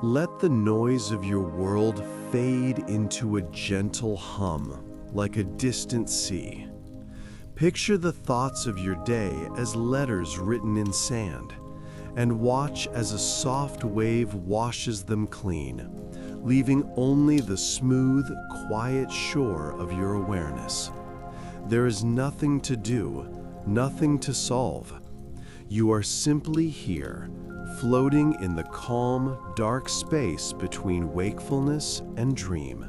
Let the noise of your world fade into a gentle hum, like a distant sea. Picture the thoughts of your day as letters written in sand, and watch as a soft wave washes them clean, leaving only the smooth, quiet shore of your awareness. There is nothing to do, nothing to solve. You are simply here, floating in the calm, dark space between wakefulness and dream.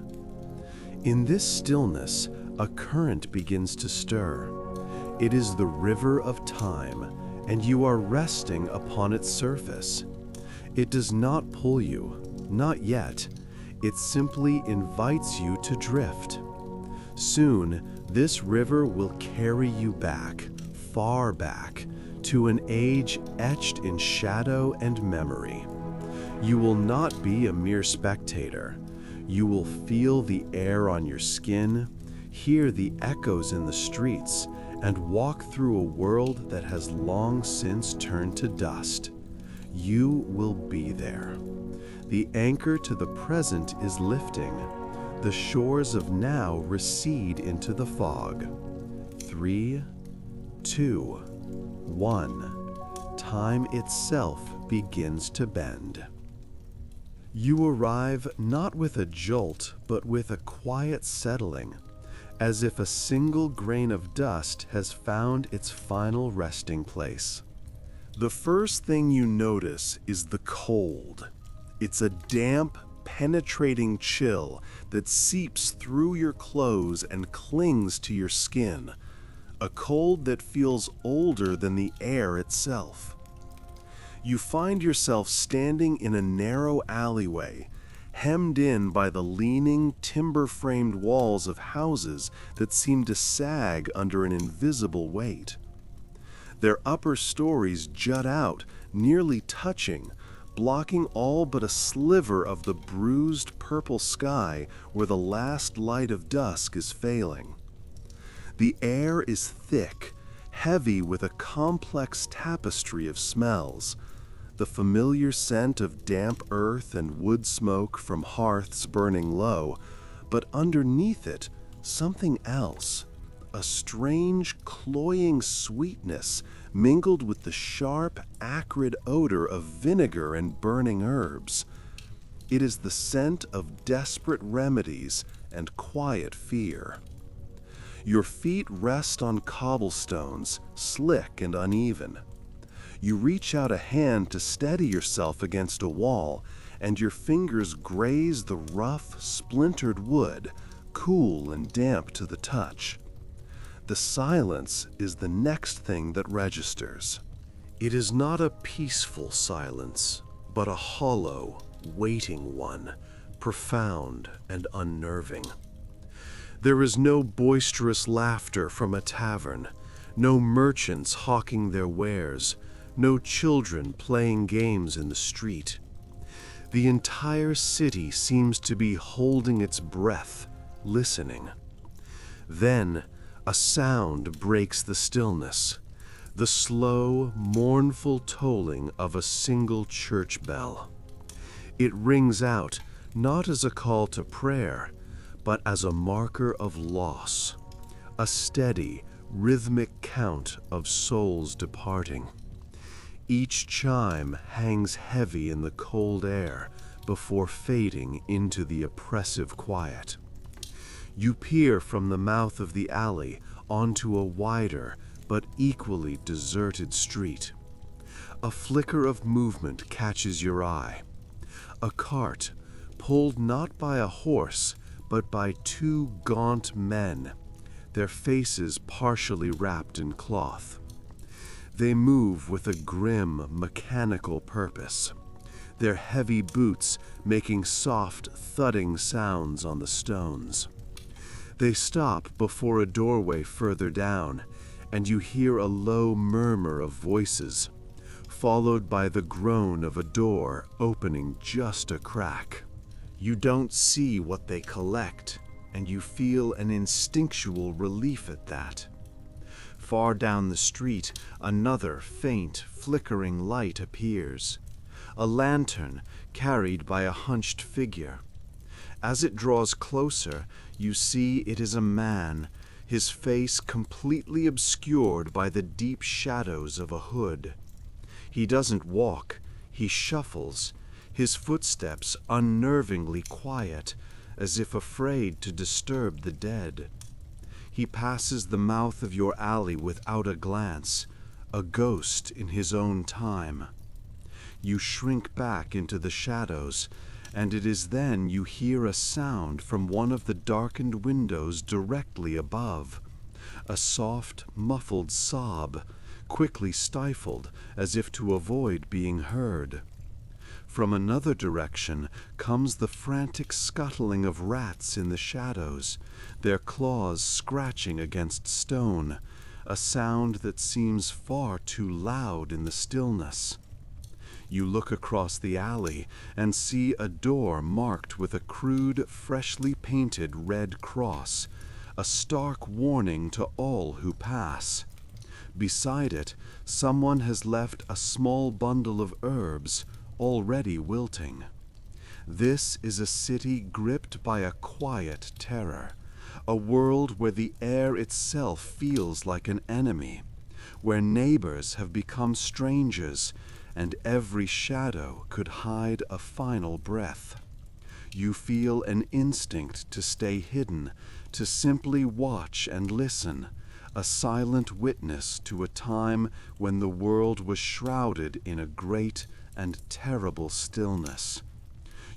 In this stillness, a current begins to stir. It is the river of time, and you are resting upon its surface. It does not pull you, not yet. It simply invites you to drift. Soon, this river will carry you back, far back, to an age etched in shadow and memory. You will not be a mere spectator. You will feel the air on your skin, hear the echoes in the streets, and walk through a world that has long since turned to dust. You will be there. The anchor to the present is lifting. The shores of now recede into the fog. 3, 2, 1. Time itself begins to bend. You arrive not with a jolt, but with a quiet settling, as if a single grain of dust has found its final resting place. The first thing you notice is the cold. It's a damp, penetrating chill that seeps through your clothes and clings to your skin. A cold that feels older than the air itself. You find yourself standing in a narrow alleyway, hemmed in by the leaning, timber-framed walls of houses that seem to sag under an invisible weight. Their upper stories jut out, nearly touching, blocking all but a sliver of the bruised purple sky where the last light of dusk is failing. The air is thick, heavy with a complex tapestry of smells. The familiar scent of damp earth and wood smoke from hearths burning low, but underneath it, something else. A strange, cloying sweetness mingled with the sharp, acrid odor of vinegar and burning herbs. It is the scent of desperate remedies and quiet fear. Your feet rest on cobblestones, slick and uneven. You reach out a hand to steady yourself against a wall, and your fingers graze the rough, splintered wood, cool and damp to the touch. The silence is the next thing that registers. It is not a peaceful silence, but a hollow, waiting one, profound and unnerving. There is no boisterous laughter from a tavern, no merchants hawking their wares, no children playing games in the street. The entire city seems to be holding its breath, listening. Then, a sound breaks the stillness, the slow, mournful tolling of a single church bell. It rings out, not as a call to prayer, but as a marker of loss, a steady, rhythmic count of souls departing. Each chime hangs heavy in the cold air before fading into the oppressive quiet. You peer from the mouth of the alley onto a wider but equally deserted street. A flicker of movement catches your eye. A cart, pulled not by a horse, but by two gaunt men, their faces partially wrapped in cloth. They move with a grim, mechanical purpose, their heavy boots making soft, thudding sounds on the stones. They stop before a doorway further down, and you hear a low murmur of voices, followed by the groan of a door opening just a crack. You don't see what they collect, and you feel an instinctual relief at that. Far down the street, another faint, flickering light appears. a lantern carried by a hunched figure. As it draws closer, you see it is a man, his face completely obscured by the deep shadows of a hood. He doesn't walk, he shuffles, his footsteps unnervingly quiet, as if afraid to disturb the dead. He passes the mouth of your alley without a glance, a ghost in his own time. You shrink back into the shadows, and it is then you hear a sound from one of the darkened windows directly above. A soft, muffled sob, quickly stifled as if to avoid being heard. From another direction comes the frantic scuttling of rats in the shadows, their claws scratching against stone, a sound that seems far too loud in the stillness. You look across the alley and see a door marked with a crude, freshly painted red cross, a stark warning to all who pass. Beside it, someone has left a small bundle of herbs, already wilting. This is a city gripped by a quiet terror, a world where the air itself feels like an enemy, where neighbors have become strangers, and every shadow could hide a final breath. You feel an instinct to stay hidden, to simply watch and listen, a silent witness to a time when the world was shrouded in a great and terrible stillness.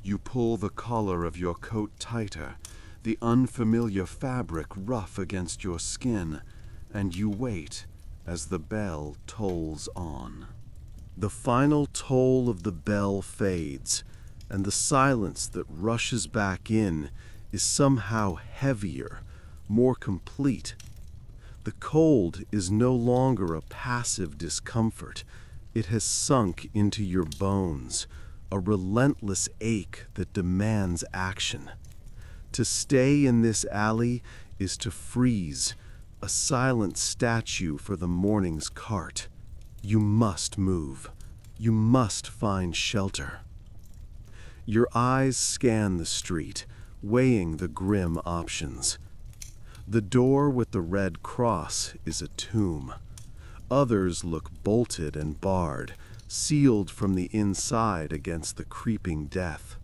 You pull the collar of your coat tighter, the unfamiliar fabric rough against your skin, and you wait as the bell tolls on. The final toll of the bell fades, and the silence that rushes back in is somehow heavier, more complete. The cold is no longer a passive discomfort. It has sunk into your bones, a relentless ache that demands action. To stay in this alley is to freeze, a silent statue for the morning's cart. You must move. You must find shelter. Your eyes scan the street, weighing the grim options. The door with the red cross is a tomb. Others look bolted and barred, sealed from the inside against the creeping death.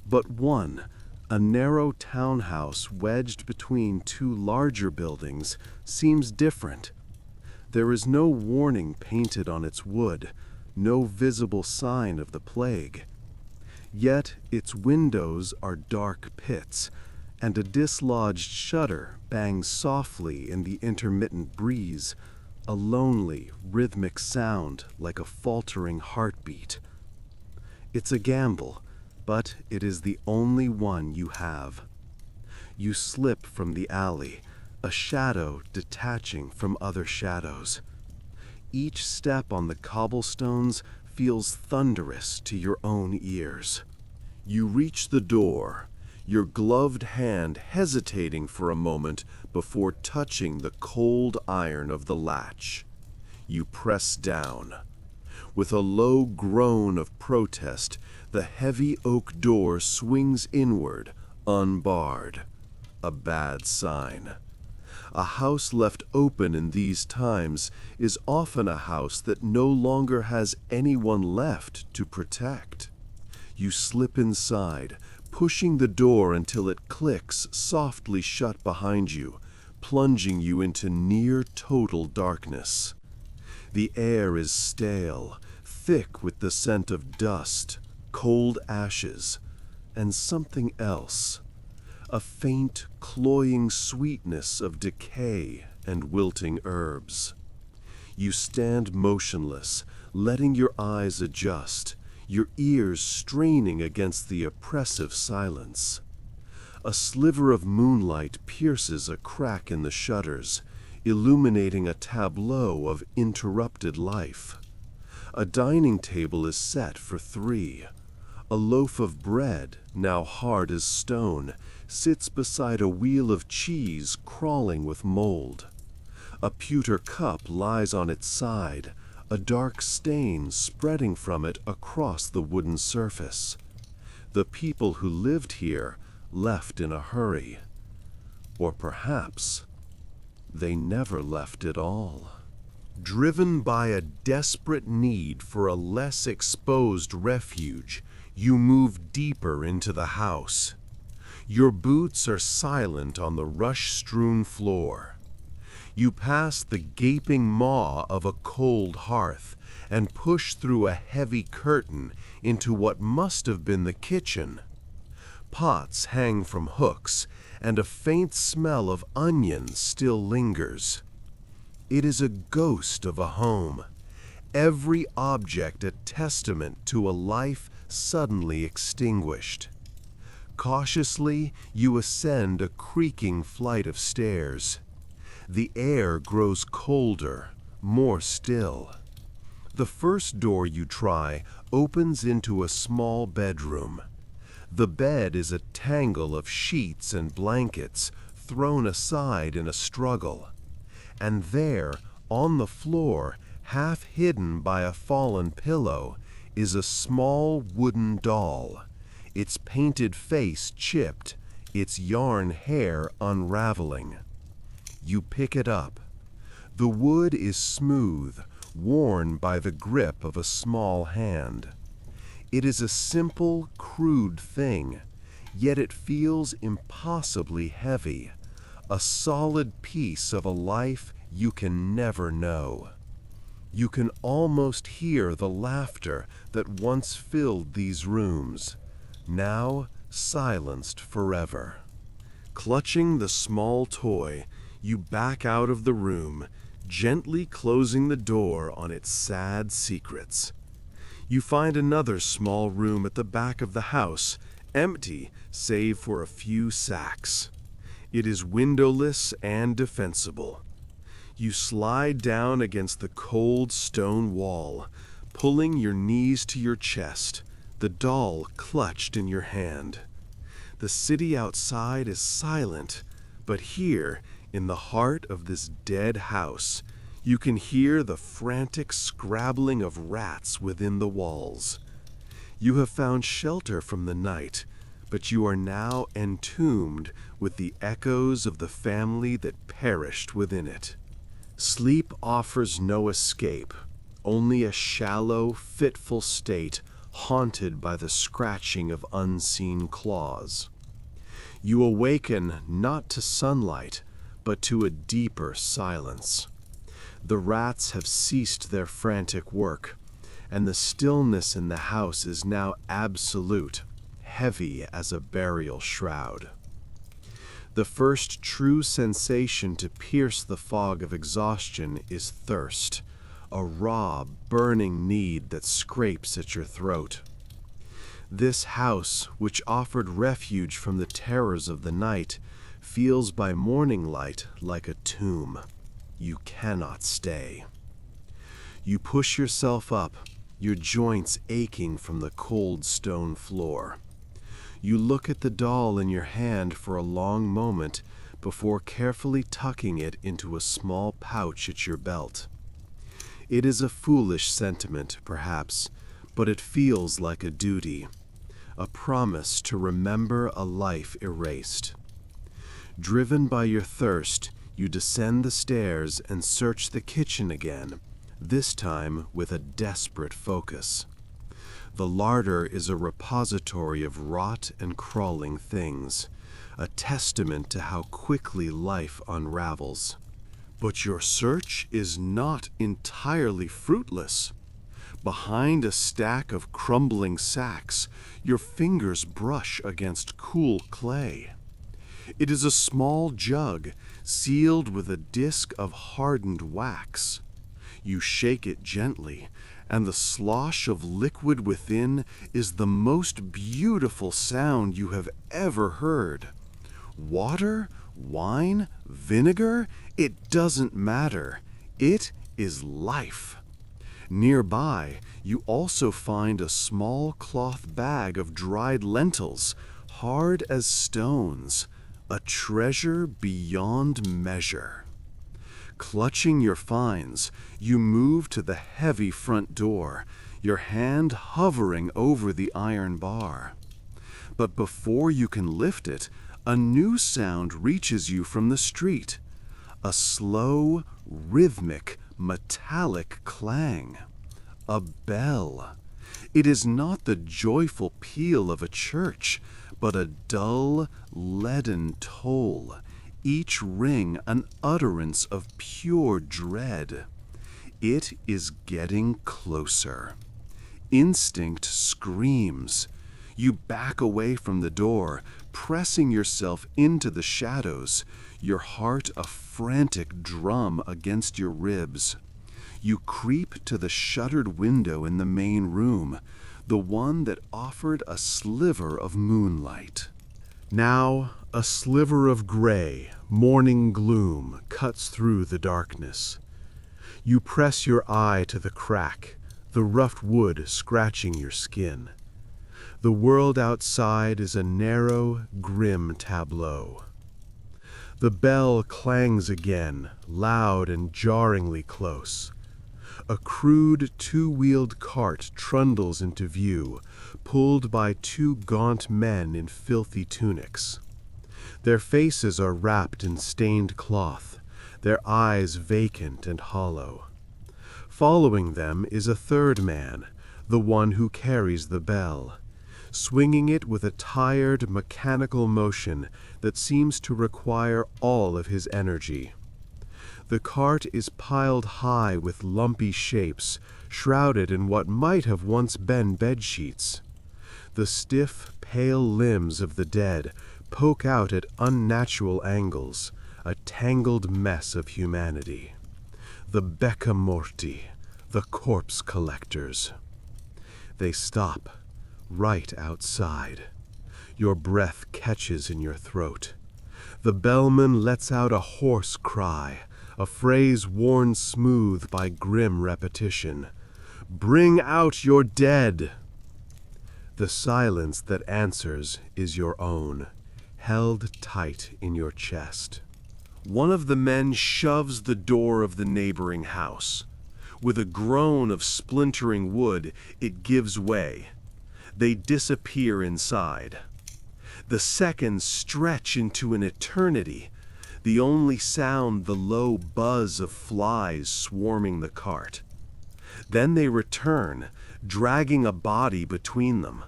But one, a narrow townhouse wedged between two larger buildings, seems different. There is no warning painted on its wood, no visible sign of the plague. Yet its windows are dark pits, and a dislodged shutter bangs softly in the intermittent breeze, a lonely, rhythmic sound like a faltering heartbeat. It's a gamble, but it is the only one you have. You slip from the alley, a shadow detaching from other shadows. Each step on the cobblestones feels thunderous to your own ears. You reach the door, your gloved hand hesitating for a moment before touching the cold iron of the latch. You press down. With a low groan of protest, the heavy oak door swings inward, unbarred. A bad sign. A house left open in these times is often a house that no longer has anyone left to protect. You slip inside, pushing the door until it clicks softly shut behind you, plunging you into near total darkness. The air is stale, thick with the scent of dust, cold ashes, and something else. A faint, cloying sweetness of decay and wilting herbs. You stand motionless, letting your eyes adjust, your ears straining against the oppressive silence. A sliver of moonlight pierces a crack in the shutters, illuminating a tableau of interrupted life. A dining table is set for 3. A loaf of bread, now hard as stone, sits beside a wheel of cheese crawling with mold. A pewter cup lies on its side, a dark stain spreading from it across the wooden surface. The people who lived here left in a hurry. Or perhaps they never left at all. Driven by a desperate need for a less exposed refuge, you move deeper into the house. Your boots are silent on the rush-strewn floor. You pass the gaping maw of a cold hearth and push through a heavy curtain into what must have been the kitchen. Pots hang from hooks, and a faint smell of onions still lingers. It is a ghost of a home, every object a testament to a life suddenly extinguished. Cautiously, you ascend a creaking flight of stairs. The air grows colder, more still. The first door you try opens into a small bedroom. The bed is a tangle of sheets and blankets thrown aside in a struggle. And there, on the floor, half hidden by a fallen pillow, is a small wooden doll, its painted face chipped, its yarn hair unraveling. You pick it up. The wood is smooth, worn by the grip of a small hand. It is a simple, crude thing, yet it feels impossibly heavy, a solid piece of a life you can never know. You can almost hear the laughter that once filled these rooms, now silenced forever. Clutching the small toy, you back out of the room, gently closing the door on its sad secrets. You find another small room at the back of the house, empty save for a few sacks. It is windowless and defensible. You slide down against the cold stone wall, pulling your knees to your chest, the doll clutched in your hand. The city outside is silent, but here, in the heart of this dead house, you can hear the frantic scrabbling of rats within the walls. You have found shelter from the night, but you are now entombed with the echoes of the family that perished within it. Sleep offers no escape, only a shallow, fitful state haunted by the scratching of unseen claws. You awaken not to sunlight, but to a deeper silence. The rats have ceased their frantic work, and the stillness in the house is now absolute, heavy as a burial shroud. The first true sensation to pierce the fog of exhaustion is thirst, a raw, burning need that scrapes at your throat. This house, which offered refuge from the terrors of the night, feels by morning light like a tomb. You cannot stay. You push yourself up, your joints aching from the cold stone floor. You look at the doll in your hand for a long moment before carefully tucking it into a small pouch at your belt. It is a foolish sentiment, perhaps, but it feels like a duty, a promise to remember a life erased. Driven by your thirst, you descend the stairs and search the kitchen again, this time with a desperate focus. The larder is a repository of rot and crawling things, a testament to how quickly life unravels. But your search is not entirely fruitless. Behind a stack of crumbling sacks, your fingers brush against cool clay. It is a small jug, sealed with a disc of hardened wax. You shake it gently, and the slosh of liquid within is the most beautiful sound you have ever heard. Water, wine, vinegar, it doesn't matter. It is life. Nearby, you also find a small cloth bag of dried lentils, hard as stones, a treasure beyond measure. Clutching your finds, you move to the heavy front door, your hand hovering over the iron bar. But before you can lift it, a new sound reaches you from the street. A slow, rhythmic, metallic clang. A bell. It is not the joyful peal of a church, but a dull, leaden toll, each ring an utterance of pure dread. It is getting closer. Instinct screams. You back away from the door, pressing yourself into the shadows, your heart a frantic drum against your ribs. You creep to the shuttered window in the main room, the one that offered a sliver of moonlight. Now, a sliver of gray, morning gloom cuts through the darkness. You press your eye to the crack, the rough wood scratching your skin. The world outside is a narrow, grim tableau. The bell clangs again, loud and jarringly close. A crude two-wheeled cart trundles into view, pulled by two gaunt men in filthy tunics. Their faces are wrapped in stained cloth, their eyes vacant and hollow. Following them is a third man, the one who carries the bell, swinging it with a tired, mechanical motion that seems to require all of his energy. The cart is piled high with lumpy shapes, shrouded in what might have once been bedsheets. The stiff, pale limbs of the dead poke out at unnatural angles, a tangled mess of humanity. The becca morti, the corpse collectors. They stop, right outside. Your breath catches in your throat. The bellman lets out a hoarse cry, a phrase worn smooth by grim repetition. "Bring out your dead!" The silence that answers is your own, held tight in your chest. One of the men shoves the door of the neighboring house. With a groan of splintering wood, it gives way. They disappear inside. The seconds stretch into an eternity, the only sound the low buzz of flies swarming the cart. Then they return, dragging a body between them.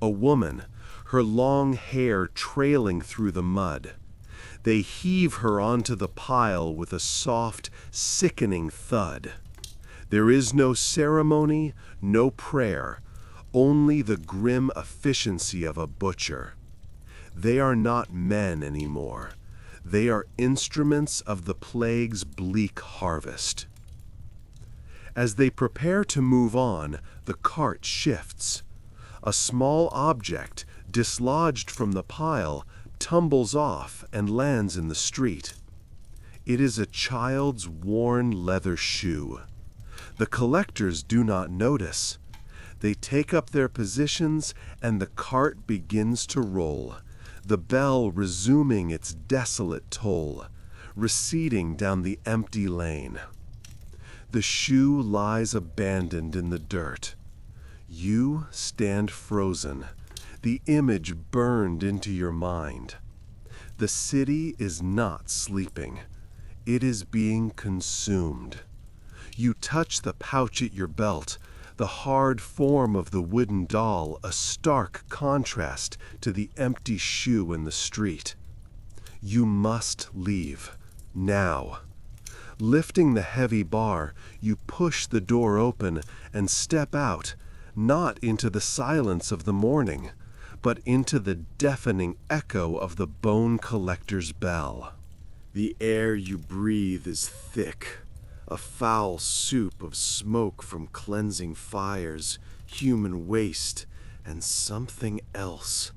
A woman, her long hair trailing through the mud. They heave her onto the pile with a soft, sickening thud. There is no ceremony, no prayer, only the grim efficiency of a butcher. They are not men anymore. They are instruments of the plague's bleak harvest. As they prepare to move on, the cart shifts. A small object, dislodged from the pile, tumbles off and lands in the street. It is a child's worn leather shoe. The collectors do not notice. They take up their positions and the cart begins to roll, the bell resuming its desolate toll, receding down the empty lane. The shoe lies abandoned in the dirt. You stand frozen, the image burned into your mind. The city is not sleeping. It is being consumed. You touch the pouch at your belt, the hard form of the wooden doll a stark contrast to the empty shoe in the street. You must leave, now. Lifting the heavy bar, you push the door open and step out, not into the silence of the morning, but into the deafening echo of the bone collector's bell. The air you breathe is thick, a foul soup of smoke from cleansing fires, human waste, and something else,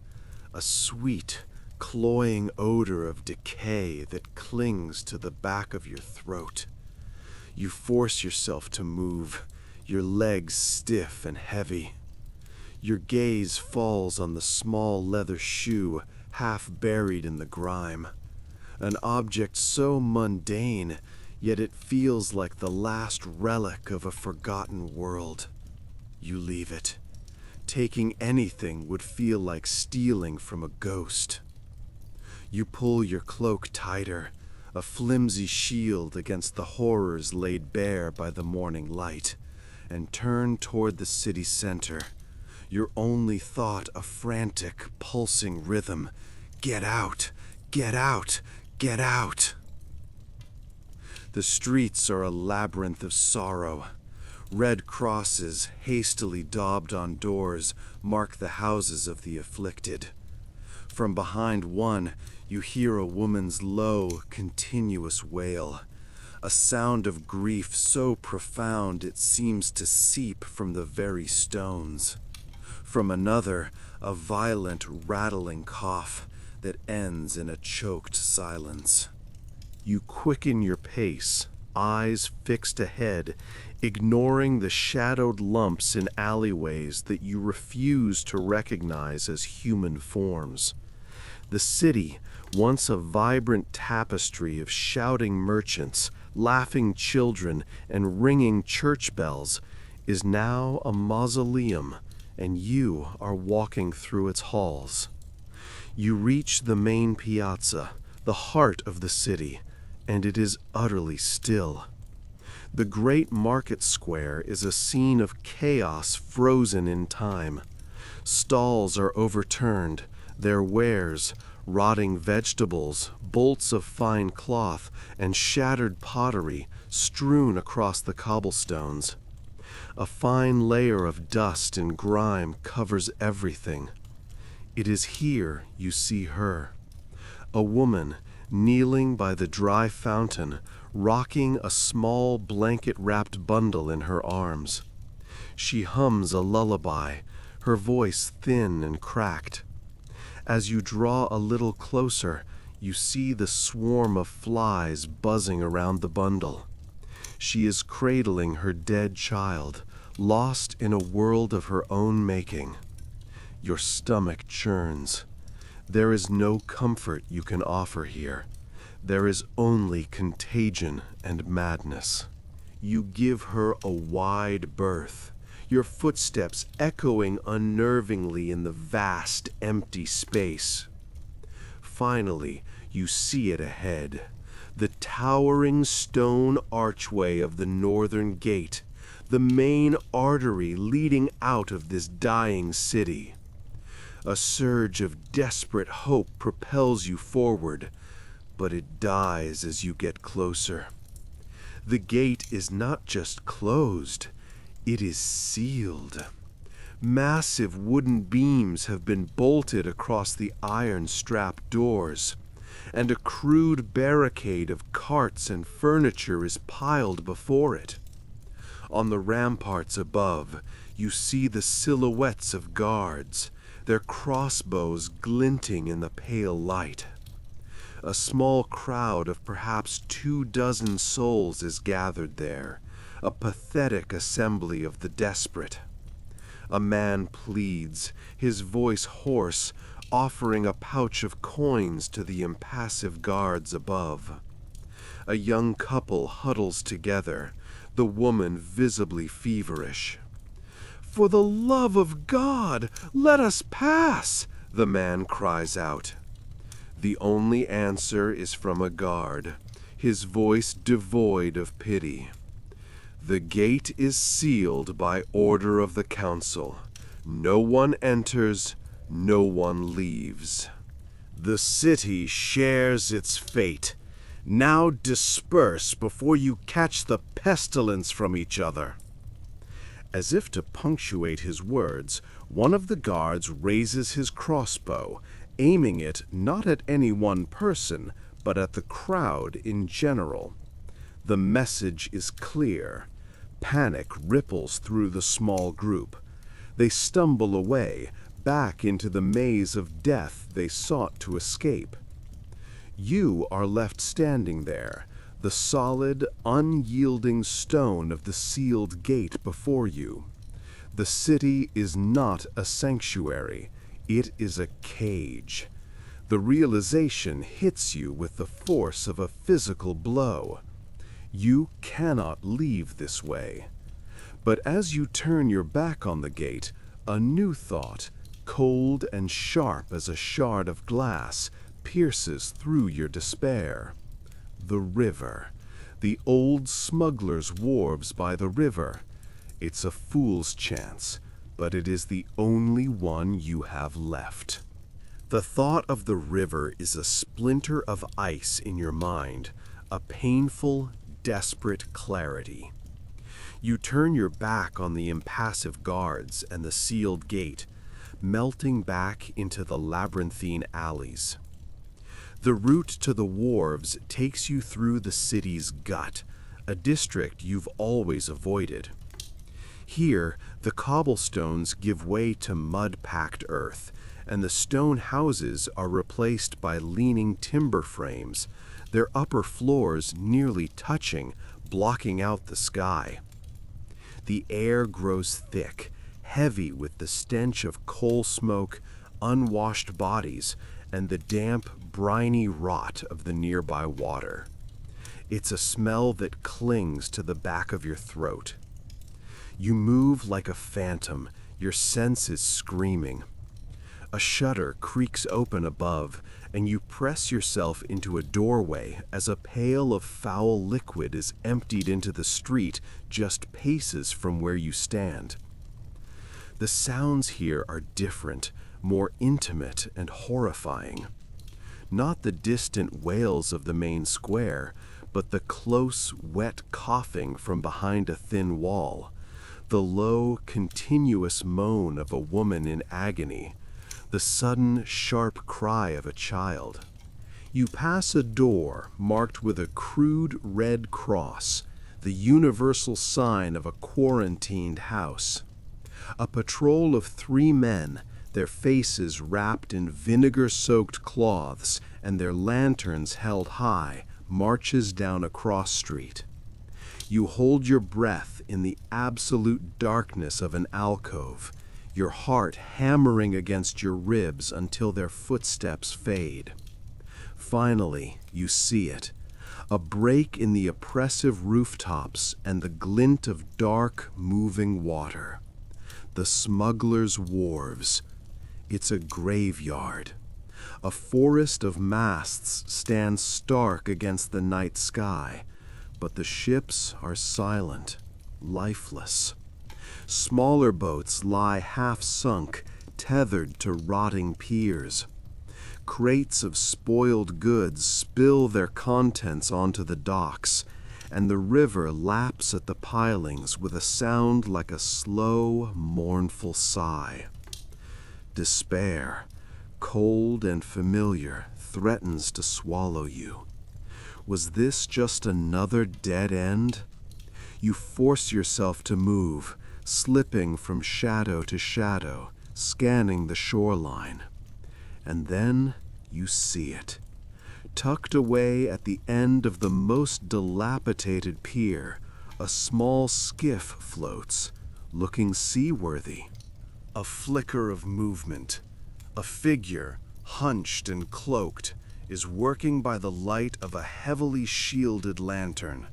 a sweet, cloying odor of decay that clings to the back of your throat. You force yourself to move, your legs stiff and heavy. Your gaze falls on the small leather shoe, half buried in the grime. An object so mundane, yet it feels like the last relic of a forgotten world. You leave it. Taking anything would feel like stealing from a ghost. You pull your cloak tighter, a flimsy shield against the horrors laid bare by the morning light, and turn toward the city center. Your only thought a frantic, pulsing rhythm. Get out! Get out! Get out! The streets are a labyrinth of sorrow. Red crosses, hastily daubed on doors, mark the houses of the afflicted. From behind one, you hear a woman's low, continuous wail, a sound of grief so profound it seems to seep from the very stones. From another, a violent, rattling cough that ends in a choked silence. You quicken your pace, eyes fixed ahead, ignoring the shadowed lumps in alleyways that you refuse to recognize as human forms. The city, once a vibrant tapestry of shouting merchants, laughing children, and ringing church bells, is now a mausoleum, and you are walking through its halls. You reach the main piazza, the heart of the city, and it is utterly still. The great market square is a scene of chaos frozen in time. Stalls are overturned, their wares, rotting vegetables, bolts of fine cloth, and shattered pottery strewn across the cobblestones. A fine layer of dust and grime covers everything. It is here you see her, a woman kneeling by the dry fountain, rocking a small blanket-wrapped bundle in her arms. She hums a lullaby, her voice thin and cracked. As you draw a little closer, you see the swarm of flies buzzing around the bundle. She is cradling her dead child, lost in a world of her own making. Your stomach churns. There is no comfort you can offer here. There is only contagion and madness. You give her a wide berth, your footsteps echoing unnervingly in the vast, empty space. Finally, you see it ahead, the towering stone archway of the northern gate, the main artery leading out of this dying city. A surge of desperate hope propels you forward, but it dies as you get closer. The gate is not just closed, it is sealed. Massive wooden beams have been bolted across the iron-strapped doors, and a crude barricade of carts and furniture is piled before it. On the ramparts above, you see the silhouettes of guards, their crossbows glinting in the pale light. A small crowd of perhaps 24 souls is gathered there, a pathetic assembly of the desperate. A man pleads, his voice hoarse, offering a pouch of coins to the impassive guards above. A young couple huddles together, the woman visibly feverish. "For the love of God, let us pass!" the man cries out. The only answer is from a guard, his voice devoid of pity. "The gate is sealed by order of the council. No one enters, no one leaves." The city shares its fate. Now disperse before you catch the pestilence from each other. As if to punctuate his words, one of the guards raises his crossbow, aiming it not at any one person, but at the crowd in general. The message is clear. Panic ripples through the small group. They stumble away, back into the maze of death they sought to escape. You are left standing there, the solid, unyielding stone of the sealed gate before you. The city is not a sanctuary. It is a cage. The realization hits you with the force of a physical blow. You cannot leave this way. But as you turn your back on the gate, a new thought, cold and sharp as a shard of glass, pierces through your despair. The river. The old smuggler's wharves by the river. It's a fool's chance, but it is the only one you have left. The thought of the river is a splinter of ice in your mind, a painful, desperate clarity. You turn your back on the impassive guards and the sealed gate, melting back into the labyrinthine alleys. The route to the wharves takes you through the city's gut, a district you've always avoided. Here, the cobblestones give way to mud-packed earth, and the stone houses are replaced by leaning timber frames, their upper floors nearly touching, blocking out the sky. The air grows thick, heavy with the stench of coal smoke, unwashed bodies, and the damp, briny rot of the nearby water. It's a smell that clings to the back of your throat. You move like a phantom, your senses screaming. A shutter creaks open above, and you press yourself into a doorway as a pail of foul liquid is emptied into the street just paces from where you stand. The sounds here are different, more intimate and horrifying. Not the distant wails of the main square, but the close, wet coughing from behind a thin wall, the low, continuous moan of a woman in agony, the sudden, sharp cry of a child. You pass a door marked with a crude red cross, the universal sign of a quarantined house. A patrol of 3 men, their faces wrapped in vinegar-soaked cloths and their lanterns held high, marches down a cross street. You hold your breath in the absolute darkness of an alcove, your heart hammering against your ribs until their footsteps fade. Finally, you see it, a break in the oppressive rooftops and the glint of dark, moving water. The smuggler's wharves. It's a graveyard. A forest of masts stands stark against the night sky, but the ships are silent, lifeless. Smaller boats lie half-sunk, tethered to rotting piers. Crates of spoiled goods spill their contents onto the docks, and the river laps at the pilings with a sound like a slow, mournful sigh. Despair, cold and familiar, threatens to swallow you. Was this just another dead end? You force yourself to move, slipping from shadow to shadow, scanning the shoreline. And then you see it. Tucked away at the end of the most dilapidated pier, a small skiff floats, looking seaworthy. A flicker of movement. A figure, hunched and cloaked, is working by the light of a heavily shielded lantern.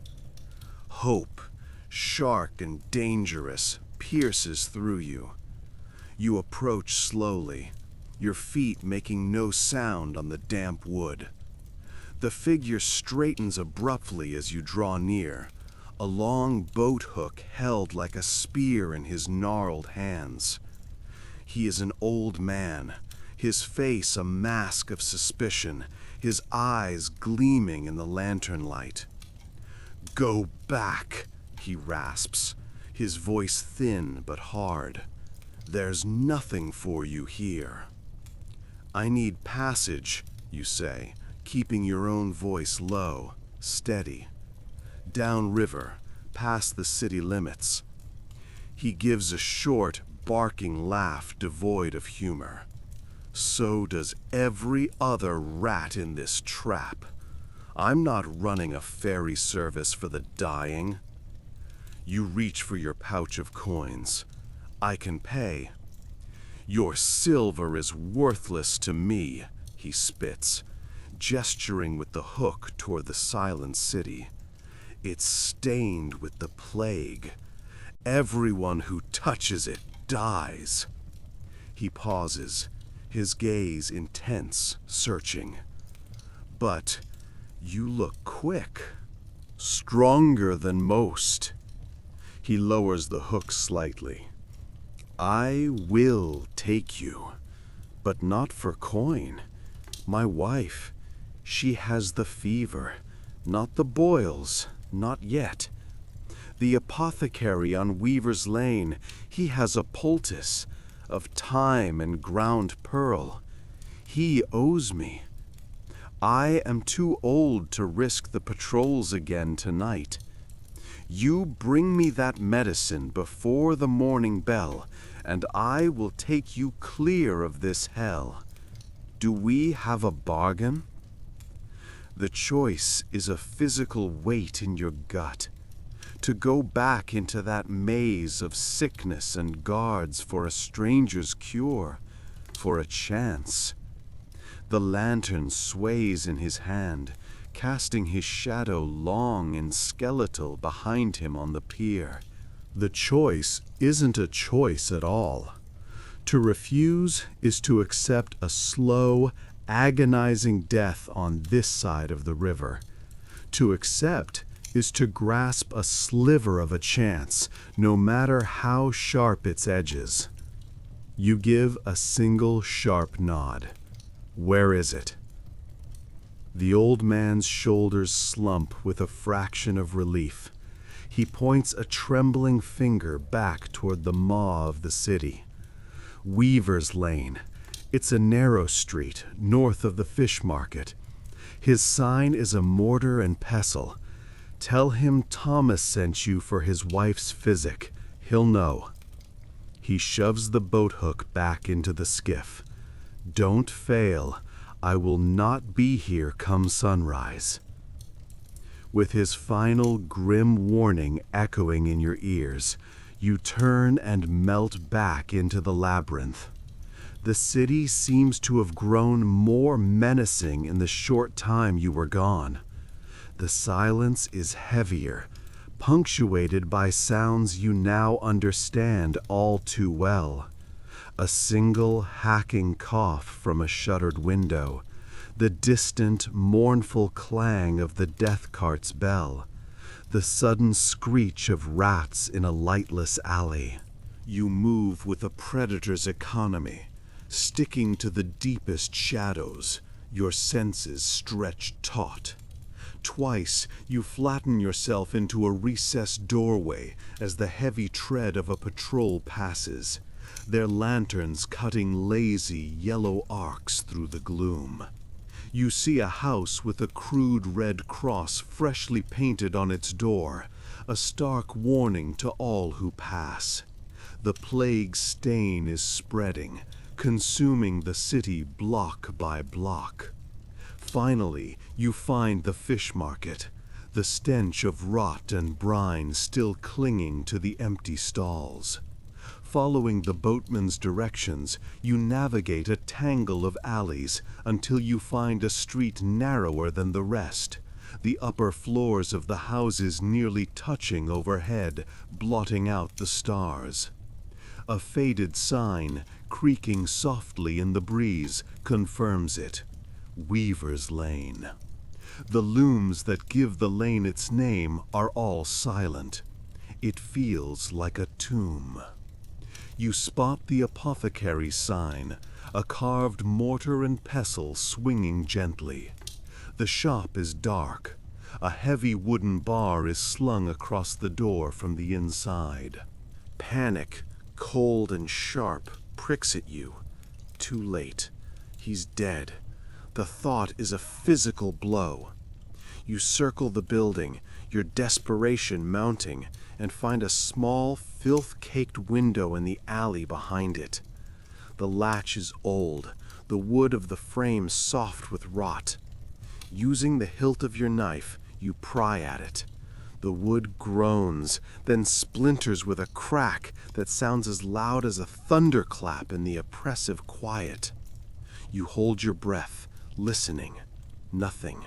Hope, sharp and dangerous, pierces through you. You approach slowly, your feet making no sound on the damp wood. The figure straightens abruptly as you draw near, a long boat hook held like a spear in his gnarled hands. He is an old man, his face a mask of suspicion, his eyes gleaming in the lantern light. "Go back," he rasps, his voice thin but hard. "There's nothing for you here." "I need passage," you say, keeping your own voice low, steady. "Downriver, past the city limits." He gives a short, barking laugh devoid of humor. "So does every other rat in this trap. I'm not running a ferry service for the dying." You reach for your pouch of coins. "I can pay." "Your silver is worthless to me," he spits, gesturing with the hook toward the silent city. It's stained with the plague. Everyone who touches it dies. He pauses, his gaze intense, searching. But you look quick, stronger than most. He lowers the hook slightly. I will take you, but not for coin. My wife, she has the fever, not the boils, not yet. The apothecary on Weaver's Lane, he has a poultice of thyme and ground pearl. He owes me. I am too old to risk the patrols again tonight. You bring me that medicine before the morning bell, and I will take you clear of this hell. Do we have a bargain? The choice is a physical weight in your gut. To go back into that maze of sickness and guards for a stranger's cure, for a chance. The lantern sways in his hand, casting his shadow long and skeletal behind him on the pier. The choice isn't a choice at all. To refuse is to accept a slow, agonizing death on this side of the river. To accept is to grasp a sliver of a chance, no matter how sharp its edges. You give a single sharp nod. Where is it? The old man's shoulders slump with a fraction of relief. He points a trembling finger back toward the maw of the city. Weaver's Lane. It's a narrow street north of the fish market. His sign is a mortar and pestle. Tell him Thomas sent you for his wife's physic. He'll know. He shoves the boat hook back into the skiff. Don't fail. I will not be here come sunrise. With his final grim warning echoing in your ears, you turn and melt back into the labyrinth. The city seems to have grown more menacing in the short time you were gone. The silence is heavier, punctuated by sounds you now understand all too well. A single hacking cough from a shuttered window, the distant, mournful clang of the death cart's bell, the sudden screech of rats in a lightless alley. You move with a predator's economy, sticking to the deepest shadows, your senses stretched taut. Twice you flatten yourself into a recessed doorway as the heavy tread of a patrol passes, their lanterns cutting lazy yellow arcs through the gloom. You see a house with a crude red cross freshly painted on its door, a stark warning to all who pass. The plague stain is spreading, consuming the city block by block. Finally, you find the fish market, the stench of rot and brine still clinging to the empty stalls. Following the boatman's directions, you navigate a tangle of alleys until you find a street narrower than the rest, the upper floors of the houses nearly touching overhead, blotting out the stars. A faded sign, creaking softly in the breeze, confirms it. Weaver's Lane. The looms that give the lane its name are all silent. It feels like a tomb. You spot the apothecary's sign, a carved mortar and pestle swinging gently. The shop is dark. A heavy wooden bar is slung across the door from the inside. Panic, cold and sharp, pricks at you. Too late. He's dead. The thought is a physical blow. You circle the building, your desperation mounting, and find a small, filth-caked window in the alley behind it. The latch is old, the wood of the frame soft with rot. Using the hilt of your knife, you pry at it. The wood groans, then splinters with a crack that sounds as loud as a thunderclap in the oppressive quiet. You hold your breath, listening. Nothing.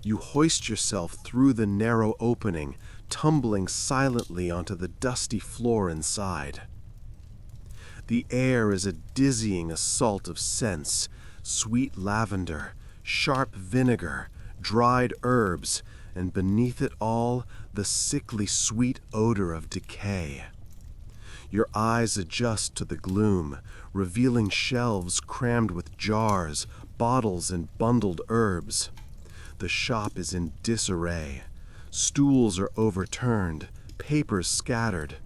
You hoist yourself through the narrow opening, tumbling silently onto the dusty floor inside. The air is a dizzying assault of scents: sweet lavender, sharp vinegar, dried herbs, and beneath it all, the sickly sweet odor of decay. Your eyes adjust to the gloom, revealing shelves crammed with jars, bottles, and bundled herbs. The shop is in disarray. Stools are overturned, papers scattered.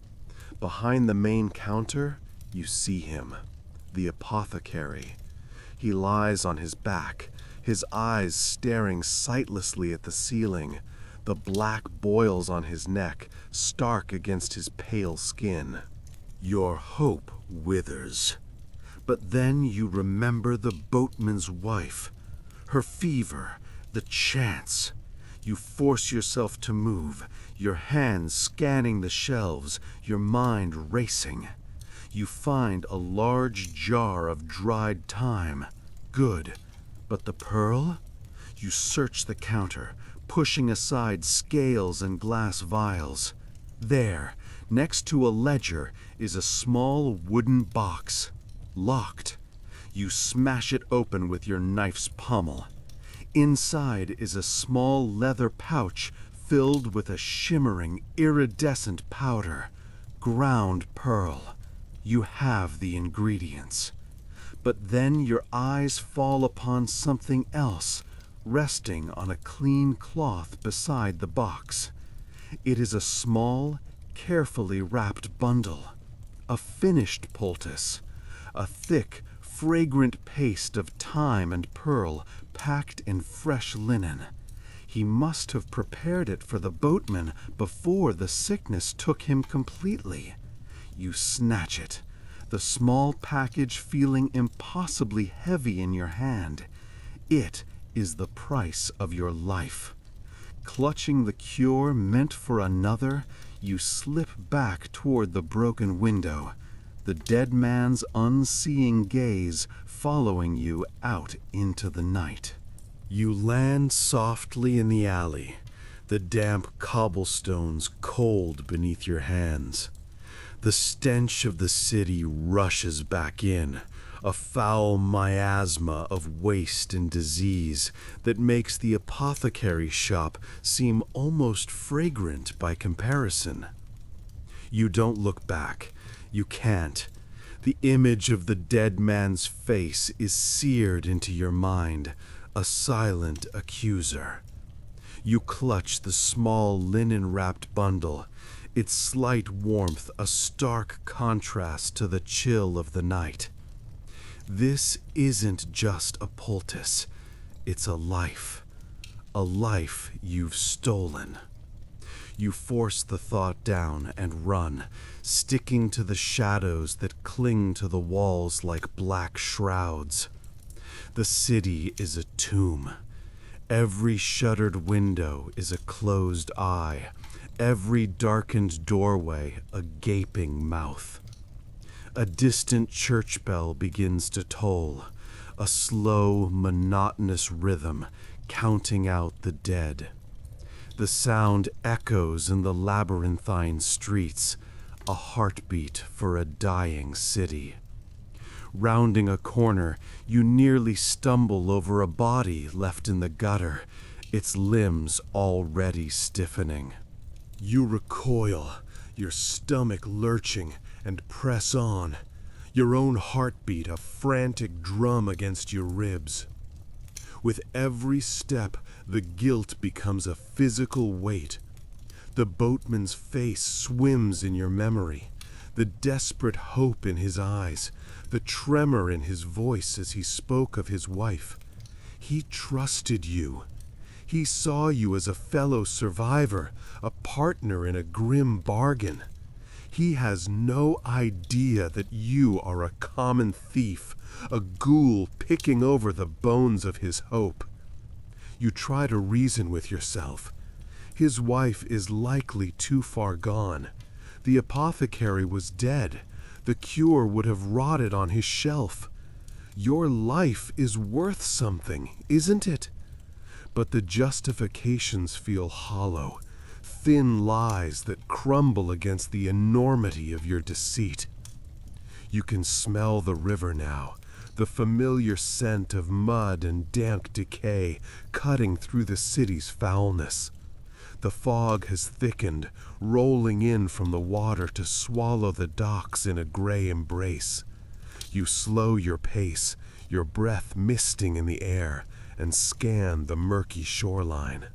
Behind the main counter, you see him, the apothecary. He lies on his back, his eyes staring sightlessly at the ceiling, the black boils on his neck stark against his pale skin. Your hope withers. But then you remember the boatman's wife, her fever, the chance. You force yourself to move, your hands scanning the shelves, your mind racing. You find a large jar of dried thyme. Good. But the pearl? You search the counter, pushing aside scales and glass vials. There, next to a ledger, is a small wooden box. Locked. You smash it open with your knife's pommel. Inside is a small leather pouch filled with a shimmering, iridescent powder. Ground pearl. You have the ingredients. But then your eyes fall upon something else, resting on a clean cloth beside the box. It is a small, carefully wrapped bundle. A finished poultice. A thick, fragrant paste of thyme and pearl packed in fresh linen. He must have prepared it for the boatman before the sickness took him completely. You snatch it, the small package feeling impossibly heavy in your hand. It is the price of your life. Clutching the cure meant for another, you slip back toward the broken window, the dead man's unseeing gaze following you out into the night. You land softly in the alley, the damp cobblestones cold beneath your hands. The stench of the city rushes back in, a foul miasma of waste and disease that makes the apothecary shop seem almost fragrant by comparison. You don't look back. You can't. The image of the dead man's face is seared into your mind, a silent accuser. You clutch the small linen-wrapped bundle, its slight warmth a stark contrast to the chill of the night. This isn't just a poultice, it's a life you've stolen. You force the thought down and run, sticking to the shadows that cling to the walls like black shrouds. The city is a tomb. Every shuttered window is a closed eye, every darkened doorway a gaping mouth. A distant church bell begins to toll, a slow, monotonous rhythm counting out the dead. The sound echoes in the labyrinthine streets, a heartbeat for a dying city. Rounding a corner, you nearly stumble over a body left in the gutter, its limbs already stiffening. You recoil, your stomach lurching, and press on, your own heartbeat a frantic drum against your ribs. With every step, the guilt becomes a physical weight. The boatman's face swims in your memory, the desperate hope in his eyes, the tremor in his voice as he spoke of his wife. He trusted you. He saw you as a fellow survivor, a partner in a grim bargain. He has no idea that you are a common thief, a ghoul picking over the bones of his hope. You try to reason with yourself. His wife is likely too far gone. The apothecary was dead. The cure would have rotted on his shelf. Your life is worth something, isn't it? but the justifications feel hollow, thin lies that crumble against the enormity of your deceit. You can smell the river now, the familiar scent of mud and damp decay cutting through the city's foulness. The fog has thickened, rolling in from the water to swallow the docks in a gray embrace. You slow your pace, your breath misting in the air, and scan the murky shoreline.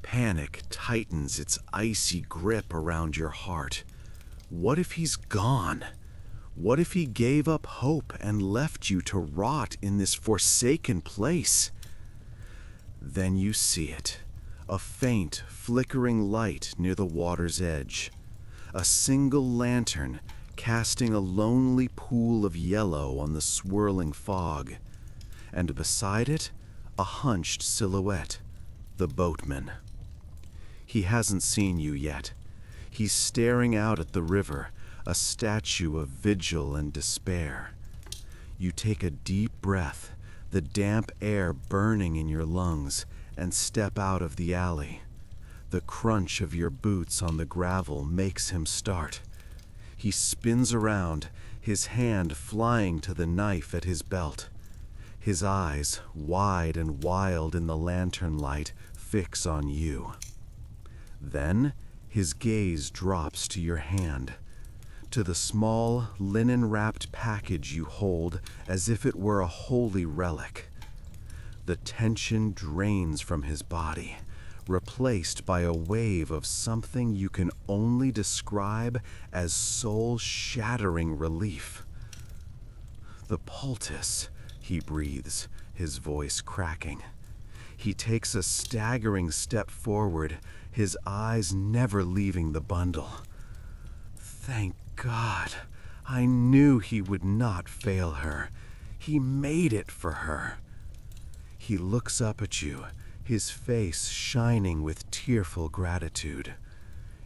Panic tightens its icy grip around your heart. What if he's gone? What if he gave up hope and left you to rot in this forsaken place? Then you see it, a faint, flickering light near the water's edge. A single lantern casting a lonely pool of yellow on the swirling fog. And beside it, a hunched silhouette, the boatman. He hasn't seen you yet. He's staring out at the river, a statue of vigil and despair. You take a deep breath, the damp air burning in your lungs, and step out of the alley. The crunch of your boots on the gravel makes him start. He spins around, his hand flying to the knife at his belt. His eyes, wide and wild in the lantern light, fix on you. Then his gaze drops to your hand, to the small, linen-wrapped package you hold as if it were a holy relic. The tension drains from his body, replaced by a wave of something you can only describe as soul-shattering relief. The poultice, he breathes, his voice cracking. He takes a staggering step forward, his eyes never leaving the bundle. Thank God. I knew he would not fail her. He made it for her. He looks up at you, his face shining with tearful gratitude.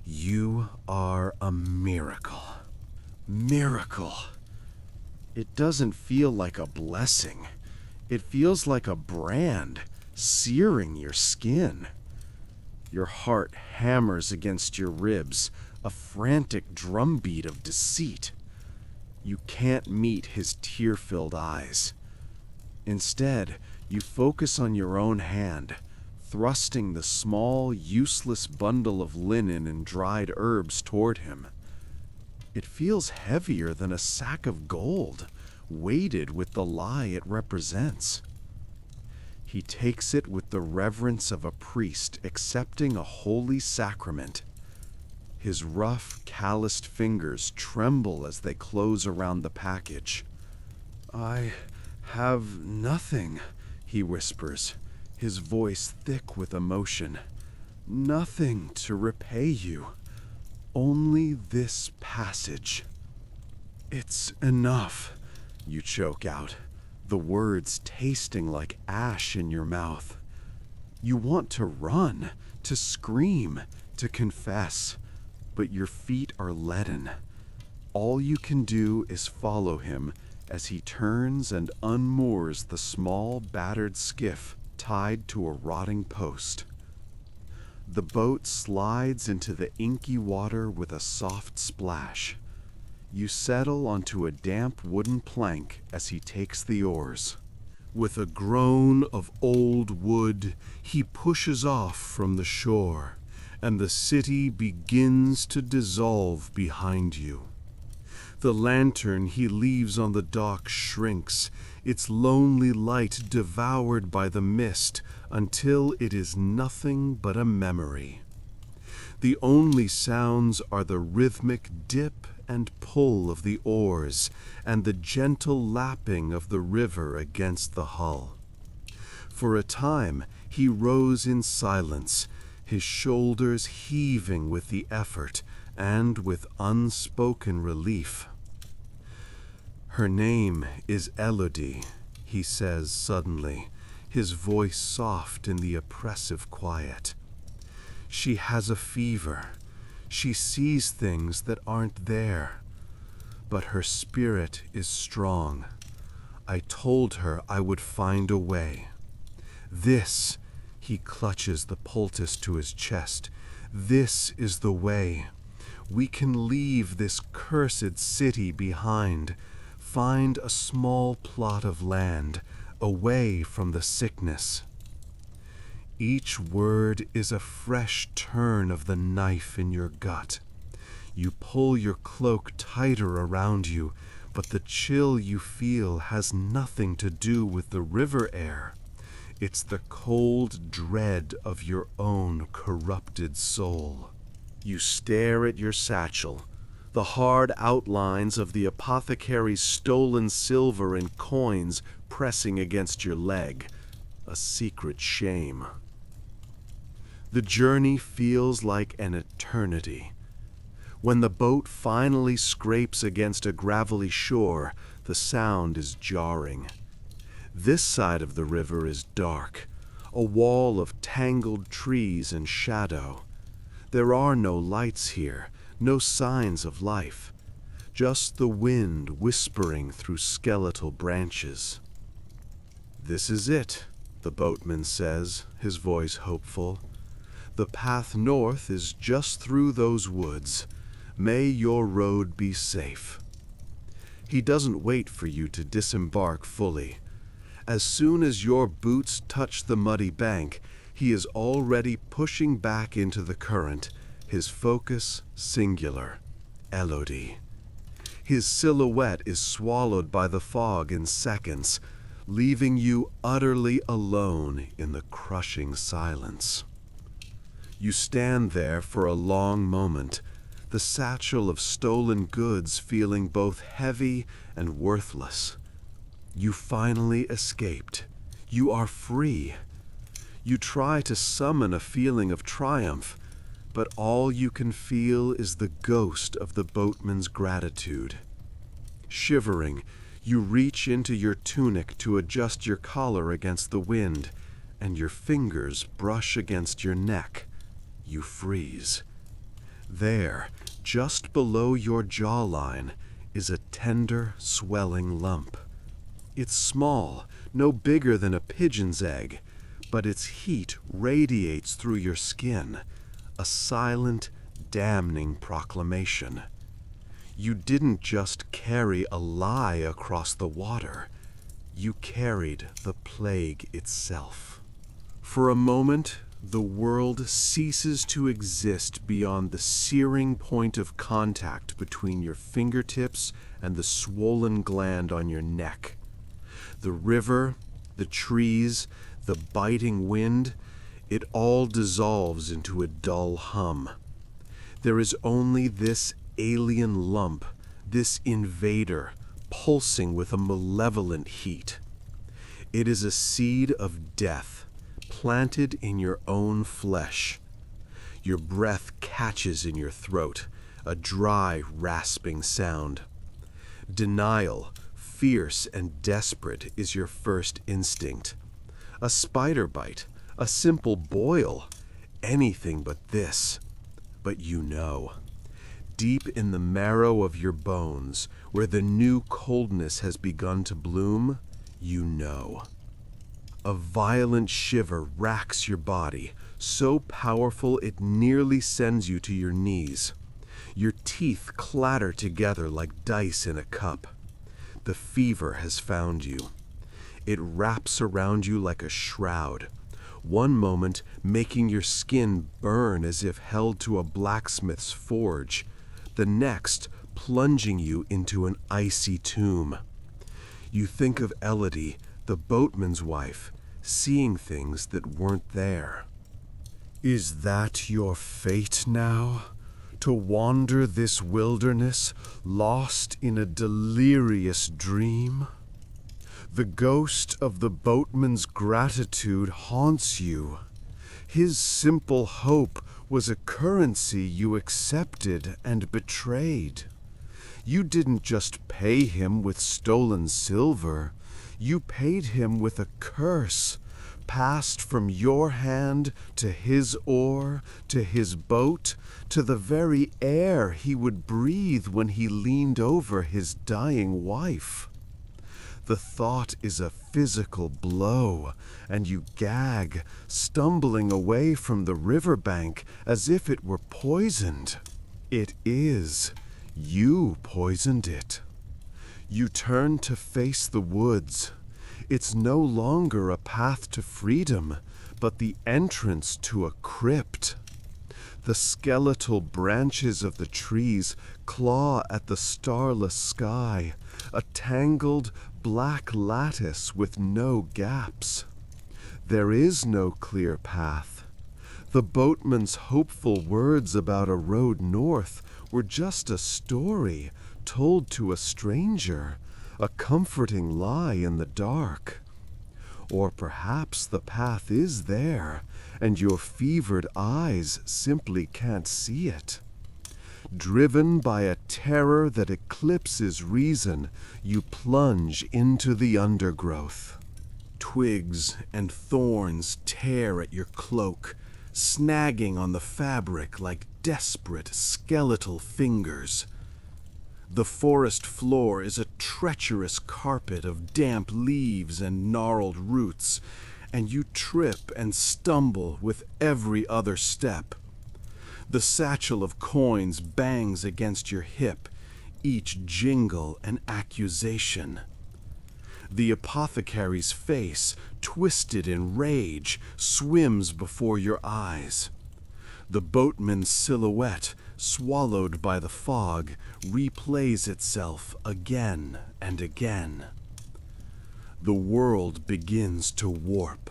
You are a miracle. Miracle. It doesn't feel like a blessing. It feels like a brand, searing your skin. Your heart hammers against your ribs, a frantic drumbeat of deceit. You can't meet his tear-filled eyes. Instead, you focus on your own hand, thrusting the small, useless bundle of linen and dried herbs toward him. It feels heavier than a sack of gold, weighted with the lie it represents. He takes it with the reverence of a priest accepting a holy sacrament. His rough, calloused fingers tremble as they close around the package. I have nothing, he whispers, his voice thick with emotion. Nothing to repay you. Only this passage. It's enough, you choke out, the words tasting like ash in your mouth. You want to run, to scream, to confess, but your feet are leaden. All you can do is follow him as he turns and unmoors the small, battered skiff tied to a rotting post. The boat slides into the inky water with a soft splash. You settle onto a damp wooden plank as he takes the oars. With a groan of old wood, he pushes off from the shore, and the city begins to dissolve behind you. The lantern he leaves on the dock shrinks, its lonely light devoured by the mist until it is nothing but a memory. The only sounds are the rhythmic dip and pull of the oars and the gentle lapping of the river against the hull. For a time he rows in silence, his shoulders heaving with the effort and with unspoken relief. Her name is Elodie, he says suddenly, his voice soft in the oppressive quiet. She has a fever. She sees things that aren't there. But her spirit is strong. I told her I would find a way. This, He clutches the poultice to his chest. This is the way. We can leave this cursed city behind, find a small plot of land, away from the sickness. Each word is a fresh turn of the knife in your gut. You pull your cloak tighter around you, but the chill you feel has nothing to do with the river air. It's the cold dread of your own corrupted soul. You stare at your satchel, the hard outlines of the apothecary's stolen silver and coins pressing against your leg, a secret shame. The journey feels like an eternity. When the boat finally scrapes against a gravelly shore, the sound is jarring. This side of the river is dark, a wall of tangled trees and shadow. There are no lights here, no signs of life, just the wind whispering through skeletal branches. "This is it," the boatman says, his voice hopeful. "The path north is just through those woods. May your road be safe." He doesn't wait for you to disembark fully. As soon as your boots touch the muddy bank, he is already pushing back into the current, his focus singular, Elodie. His silhouette is swallowed by the fog in seconds, leaving you utterly alone in the crushing silence. You stand there for a long moment, the satchel of stolen goods feeling both heavy and worthless. You finally escaped. You are free. You try to summon a feeling of triumph, but all you can feel is the ghost of the boatman's gratitude. Shivering, you reach into your tunic to adjust your collar against the wind, and your fingers brush against your neck. You freeze. There, just below your jawline, is a tender, swelling lump. It's small, no bigger than a pigeon's egg, but its heat radiates through your skin, a silent, damning proclamation. You didn't just carry a lie across the water, you carried the plague itself. For a moment, the world ceases to exist beyond the searing point of contact between your fingertips and the swollen gland on your neck. The river, the trees, the biting wind, it all dissolves into a dull hum. There is only this alien lump, this invader, pulsing with a malevolent heat. It is a seed of death, planted in your own flesh. Your breath catches in your throat, a dry, rasping sound. Denial, fierce and desperate, is your first instinct. A spider bite, a simple boil, anything but this. But you know. Deep in the marrow of your bones, where the new coldness has begun to bloom, you know. A violent shiver racks your body, so powerful it nearly sends you to your knees. Your teeth clatter together like dice in a cup. The fever has found you. It wraps around you like a shroud, one moment making your skin burn as if held to a blacksmith's forge, the next plunging you into an icy tomb. You think of Elodie, the boatman's wife, seeing things that weren't there. Is that your fate now? To wander this wilderness, lost in a delirious dream? The ghost of the boatman's gratitude haunts you. His simple hope was a currency you accepted and betrayed. You didn't just pay him with stolen silver, you paid him with a curse, passed from your hand to his oar, to his boat, to the very air he would breathe when he leaned over his dying wife. The thought is a physical blow, and you gag, stumbling away from the riverbank as if it were poisoned. It is. You poisoned it. You turn to face the woods. It's no longer a path to freedom, but the entrance to a crypt. The skeletal branches of the trees claw at the starless sky, a tangled black lattice with no gaps. There is no clear path. The boatman's hopeful words about a road north were just a story told to a stranger, a comforting lie in the dark. Or perhaps the path is there, and your fevered eyes simply can't see it. Driven by a terror that eclipses reason, you plunge into the undergrowth. Twigs and thorns tear at your cloak, snagging on the fabric like desperate skeletal fingers. The forest floor is a treacherous carpet of damp leaves and gnarled roots, and you trip and stumble with every other step. The satchel of coins bangs against your hip, each jingle an accusation. The apothecary's face, twisted in rage, swims before your eyes. The boatman's silhouette, swallowed by the fog, replays itself again and again. The world begins to warp.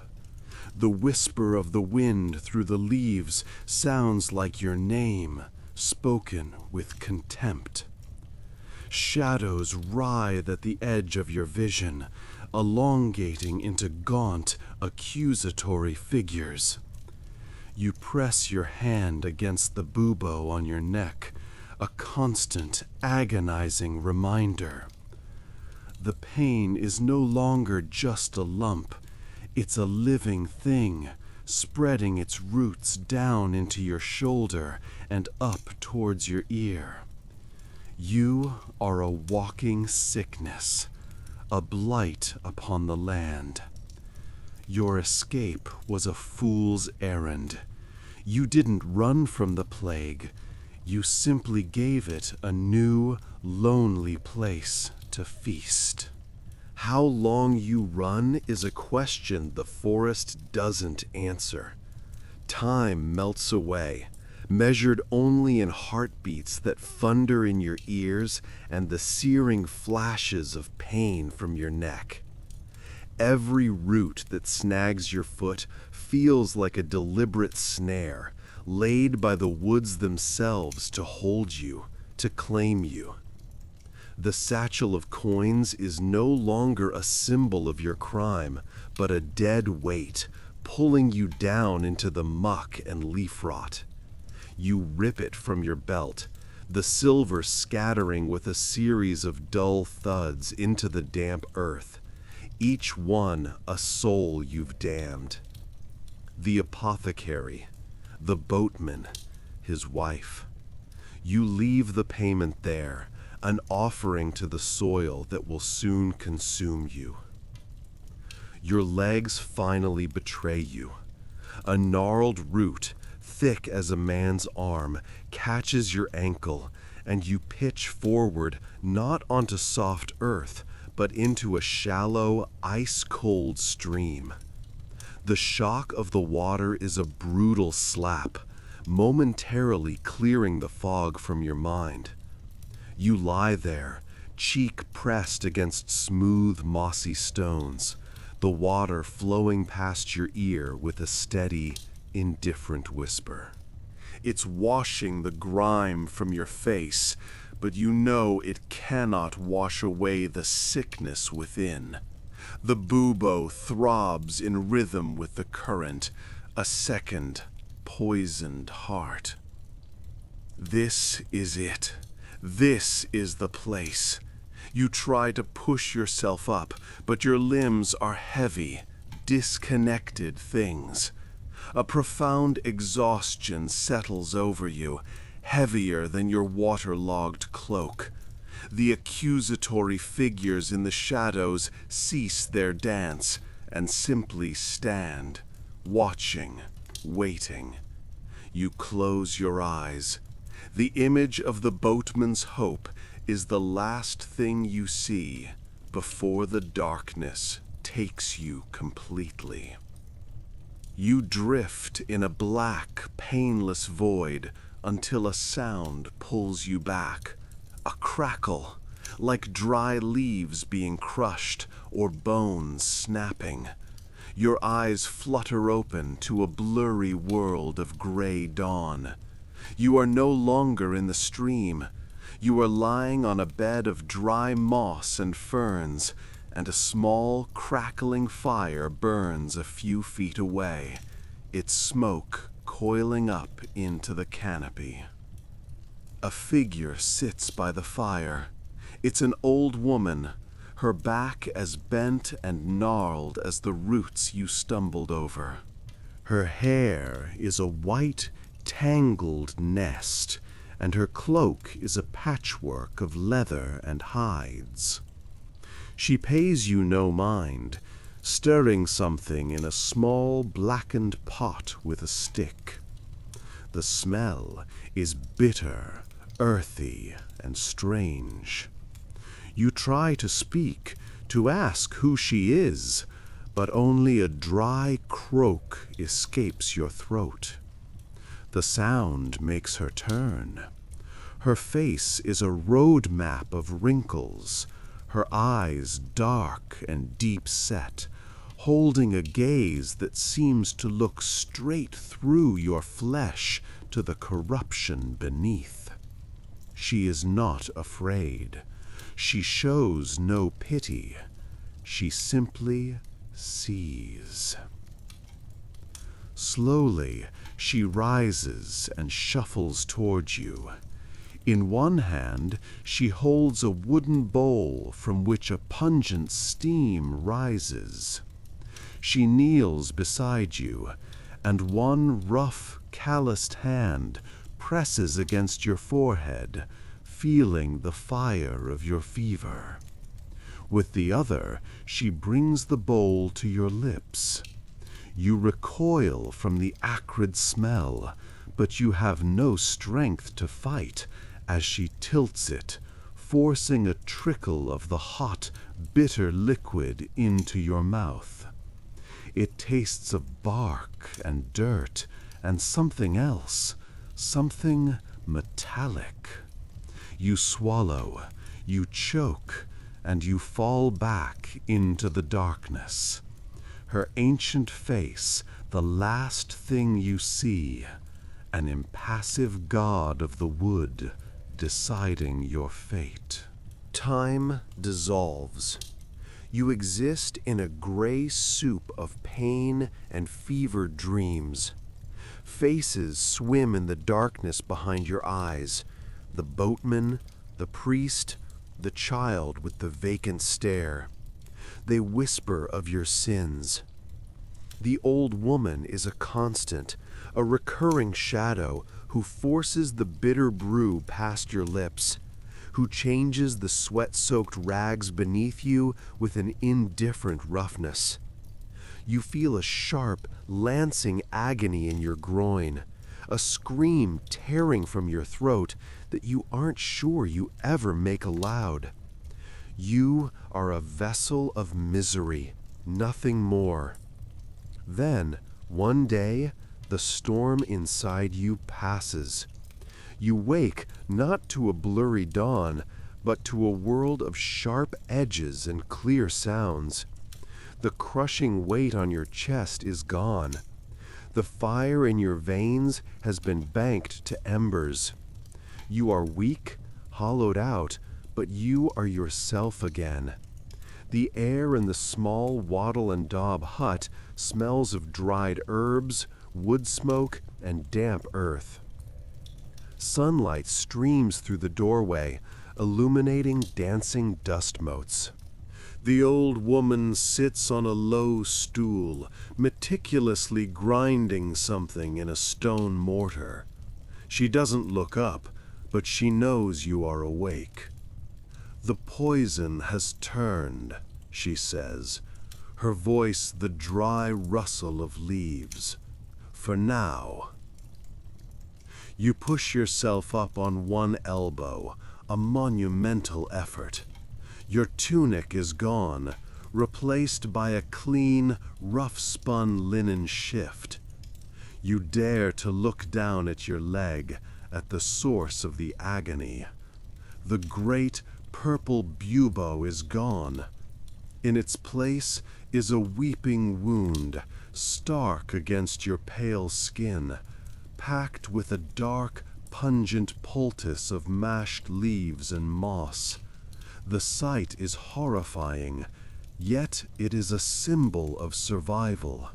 The whisper of the wind through the leaves sounds like your name, spoken with contempt. Shadows writhe at the edge of your vision, elongating into gaunt, accusatory figures. You press your hand against the bubo on your neck, a constant, agonizing reminder. The pain is no longer just a lump. It's a living thing, spreading its roots down into your shoulder and up towards your ear. You are a walking sickness, a blight upon the land. Your escape was a fool's errand. You didn't run from the plague. You simply gave it a new, lonely place to feast. How long you run is a question the forest doesn't answer. Time melts away, measured only in heartbeats that thunder in your ears and the searing flashes of pain from your neck. Every root that snags your foot feels like a deliberate snare, laid by the woods themselves to hold you, to claim you. The satchel of coins is no longer a symbol of your crime, but a dead weight, pulling you down into the muck and leaf rot. You rip it from your belt, the silver scattering with a series of dull thuds into the damp earth, each one a soul you've damned. The apothecary, the boatman, his wife. You leave the payment there, an offering to the soil that will soon consume you. Your legs finally betray you. A gnarled root, thick as a man's arm, catches your ankle, and you pitch forward not onto soft earth, but into a shallow, ice-cold stream. The shock of the water is a brutal slap, momentarily clearing the fog from your mind. You lie there, cheek pressed against smooth, mossy stones, the water flowing past your ear with a steady, indifferent whisper. It's washing the grime from your face, but you know it cannot wash away the sickness within. The bubo throbs in rhythm with the current, a second, poisoned heart. This is it. This is the place. You try to push yourself up, but your limbs are heavy, disconnected things. A profound exhaustion settles over you, heavier than your waterlogged cloak. The accusatory figures in the shadows cease their dance and simply stand, watching, waiting. You close your eyes. The image of the boatman's hope is the last thing you see before the darkness takes you completely. You drift in a black, painless void until a sound pulls you back, a crackle, like dry leaves being crushed or bones snapping. Your eyes flutter open to a blurry world of gray dawn. You are no longer in the stream. You are lying on a bed of dry moss and ferns, and a small, crackling fire burns a few feet away, its smoke coiling up into the canopy. A figure sits by the fire. It's an old woman, her back as bent and gnarled as the roots you stumbled over. Her hair is a white, tangled nest, and her cloak is a patchwork of leather and hides. She pays you no mind, stirring something in a small blackened pot with a stick. The smell is bitter, earthy, and strange. You try to speak, to ask who she is, but only a dry croak escapes your throat. The sound makes her turn. Her face is a road map of wrinkles, her eyes dark and deep-set, holding a gaze that seems to look straight through your flesh to the corruption beneath. She is not afraid. She shows no pity. She simply sees. Slowly, she rises and shuffles towards you. In one hand, she holds a wooden bowl from which a pungent steam rises. She kneels beside you, and one rough, calloused hand presses against your forehead, feeling the fire of your fever. With the other, she brings the bowl to your lips. You recoil from the acrid smell, but you have no strength to fight as she tilts it, forcing a trickle of the hot, bitter liquid into your mouth. It tastes of bark and dirt and something else, something metallic. You swallow, you choke, and you fall back into the darkness. Her ancient face, the last thing you see, an impassive god of the wood deciding your fate. Time dissolves. You exist in a gray soup of pain and fevered dreams. Faces swim in the darkness behind your eyes. The boatman, the priest, the child with the vacant stare. They whisper of your sins. The old woman is a constant, a recurring shadow who forces the bitter brew past your lips, who changes the sweat-soaked rags beneath you with an indifferent roughness. You feel a sharp, lancing agony in your groin, a scream tearing from your throat that you aren't sure you ever make aloud. You are a vessel of misery, nothing more. Then, one day, the storm inside you passes. You wake not to a blurry dawn, but to a world of sharp edges and clear sounds. The crushing weight on your chest is gone. The fire in your veins has been banked to embers. You are weak, hollowed out, but you are yourself again. The air in the small wattle and daub hut smells of dried herbs, wood smoke, and damp earth. Sunlight streams through the doorway, illuminating dancing dust motes. The old woman sits on a low stool, meticulously grinding something in a stone mortar. She doesn't look up, but she knows you are awake. "The poison has turned," she says, her voice the dry rustle of leaves. "For now." You push yourself up on one elbow, a monumental effort. Your tunic is gone, replaced by a clean, rough-spun linen shift. You dare to look down at your leg, at the source of the agony. The great purple bubo is gone. In its place is a weeping wound, stark against your pale skin, packed with a dark, pungent poultice of mashed leaves and moss. The sight is horrifying, yet it is a symbol of survival.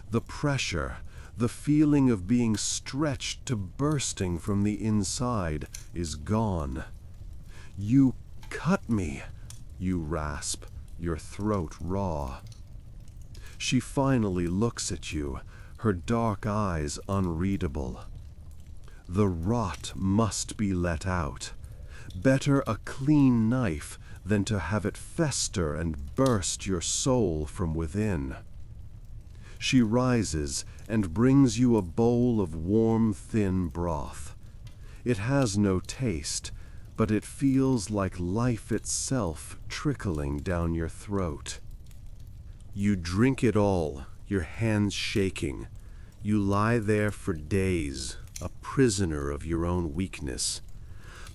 The pressure, the feeling of being stretched to bursting from the inside, is gone. "You cut me," you rasp, your throat raw. She finally looks at you, her dark eyes unreadable. The rot must be let out. Better a clean knife than to have it fester and burst your soul from within. She rises and brings you a bowl of warm, thin broth. It has no taste, but it feels like life itself trickling down your throat. You drink it all, your hands shaking. You lie there for days, a prisoner of your own weakness.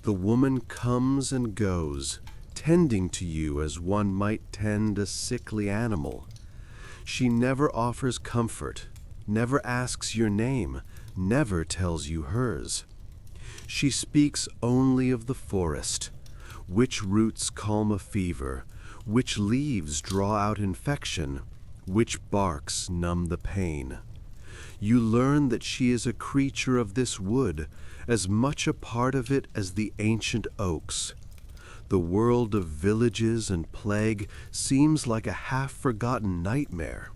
The woman comes and goes, tending to you as one might tend a sickly animal. She never offers comfort, never asks your name, never tells you hers. She speaks only of the forest, which roots calm a fever, which leaves draw out infection, which barks numb the pain. You learn that she is a creature of this wood, as much a part of it as the ancient oaks. The world of villages and plague seems like a half-forgotten nightmare.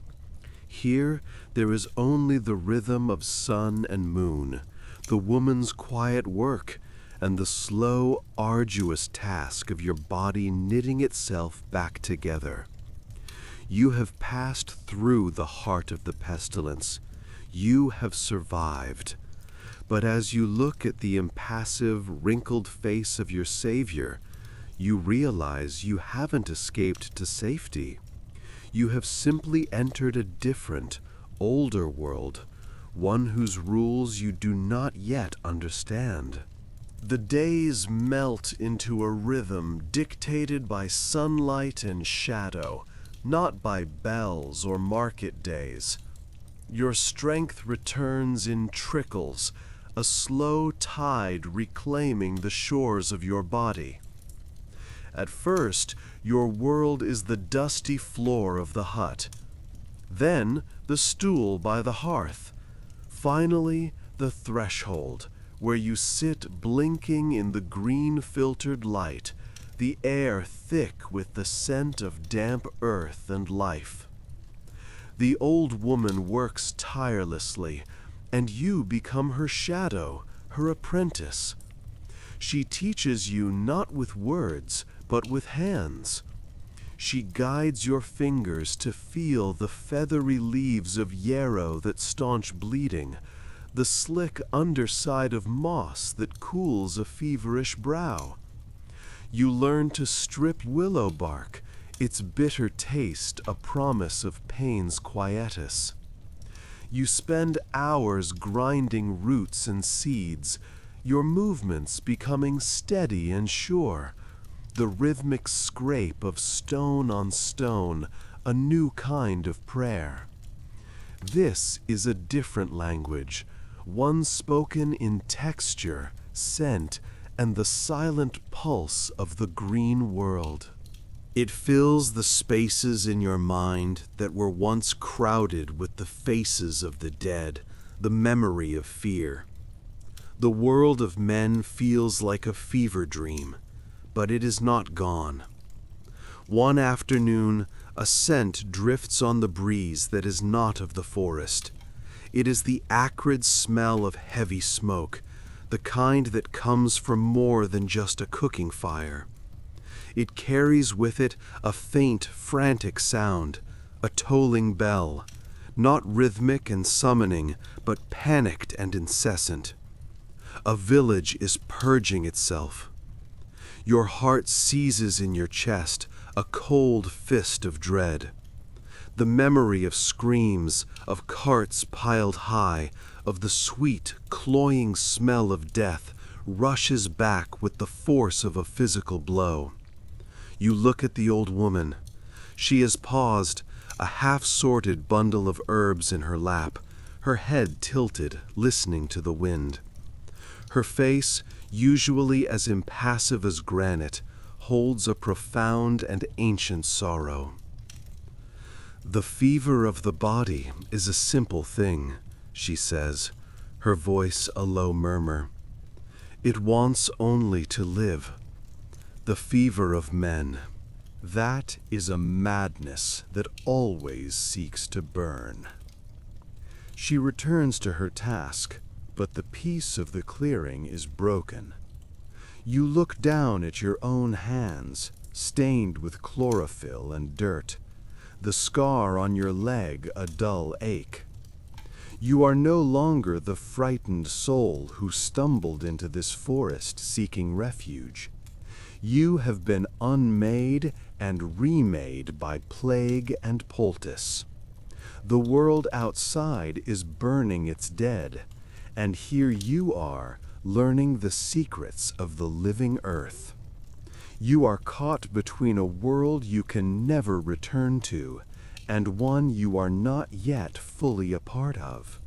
Here there is only the rhythm of sun and moon, the woman's quiet work, and the slow, arduous task of your body knitting itself back together. You have passed through the heart of the pestilence. You have survived. But as you look at the impassive, wrinkled face of your savior, you realize you haven't escaped to safety. You have simply entered a different, older world, one whose rules you do not yet understand. The days melt into a rhythm dictated by sunlight and shadow, not by bells or market days. Your strength returns in trickles, a slow tide reclaiming the shores of your body. At first, your world is the dusty floor of the hut, then the stool by the hearth, finally the threshold, where you sit blinking in the green-filtered light, the air thick with the scent of damp earth and life. The old woman works tirelessly, and you become her shadow, her apprentice. She teaches you not with words, but with hands. She guides your fingers to feel the feathery leaves of yarrow that staunch bleeding, the slick underside of moss that cools a feverish brow. You learn to strip willow bark, its bitter taste a promise of pain's quietus. You spend hours grinding roots and seeds, your movements becoming steady and sure, the rhythmic scrape of stone on stone, a new kind of prayer. This is a different language, one spoken in texture, scent, and the silent pulse of the green world. It fills the spaces in your mind that were once crowded with the faces of the dead, the memory of fear. The world of men feels like a fever dream, but it is not gone. One afternoon, a scent drifts on the breeze that is not of the forest. It is the acrid smell of heavy smoke, the kind that comes from more than just a cooking fire. It carries with it a faint, frantic sound, a tolling bell, not rhythmic and summoning, but panicked and incessant. A village is purging itself. Your heart seizes in your chest, a cold fist of dread. The memory of screams, of carts piled high, of the sweet, cloying smell of death rushes back with the force of a physical blow. You look at the old woman. She has paused, a half-sorted bundle of herbs in her lap, her head tilted, listening to the wind. Her face, usually as impassive as granite, holds a profound and ancient sorrow. "The fever of the body is a simple thing," she says, her voice a low murmur. "It wants only to live. The fever of men, that is a madness that always seeks to burn." She returns to her task, but the peace of the clearing is broken. You look down at your own hands, stained with chlorophyll and dirt, the scar on your leg a dull ache. You are no longer the frightened soul who stumbled into this forest seeking refuge. You have been unmade and remade by plague and poultice. The world outside is burning its dead, and here you are, learning the secrets of the living earth. You are caught between a world you can never return to, and one you are not yet fully a part of.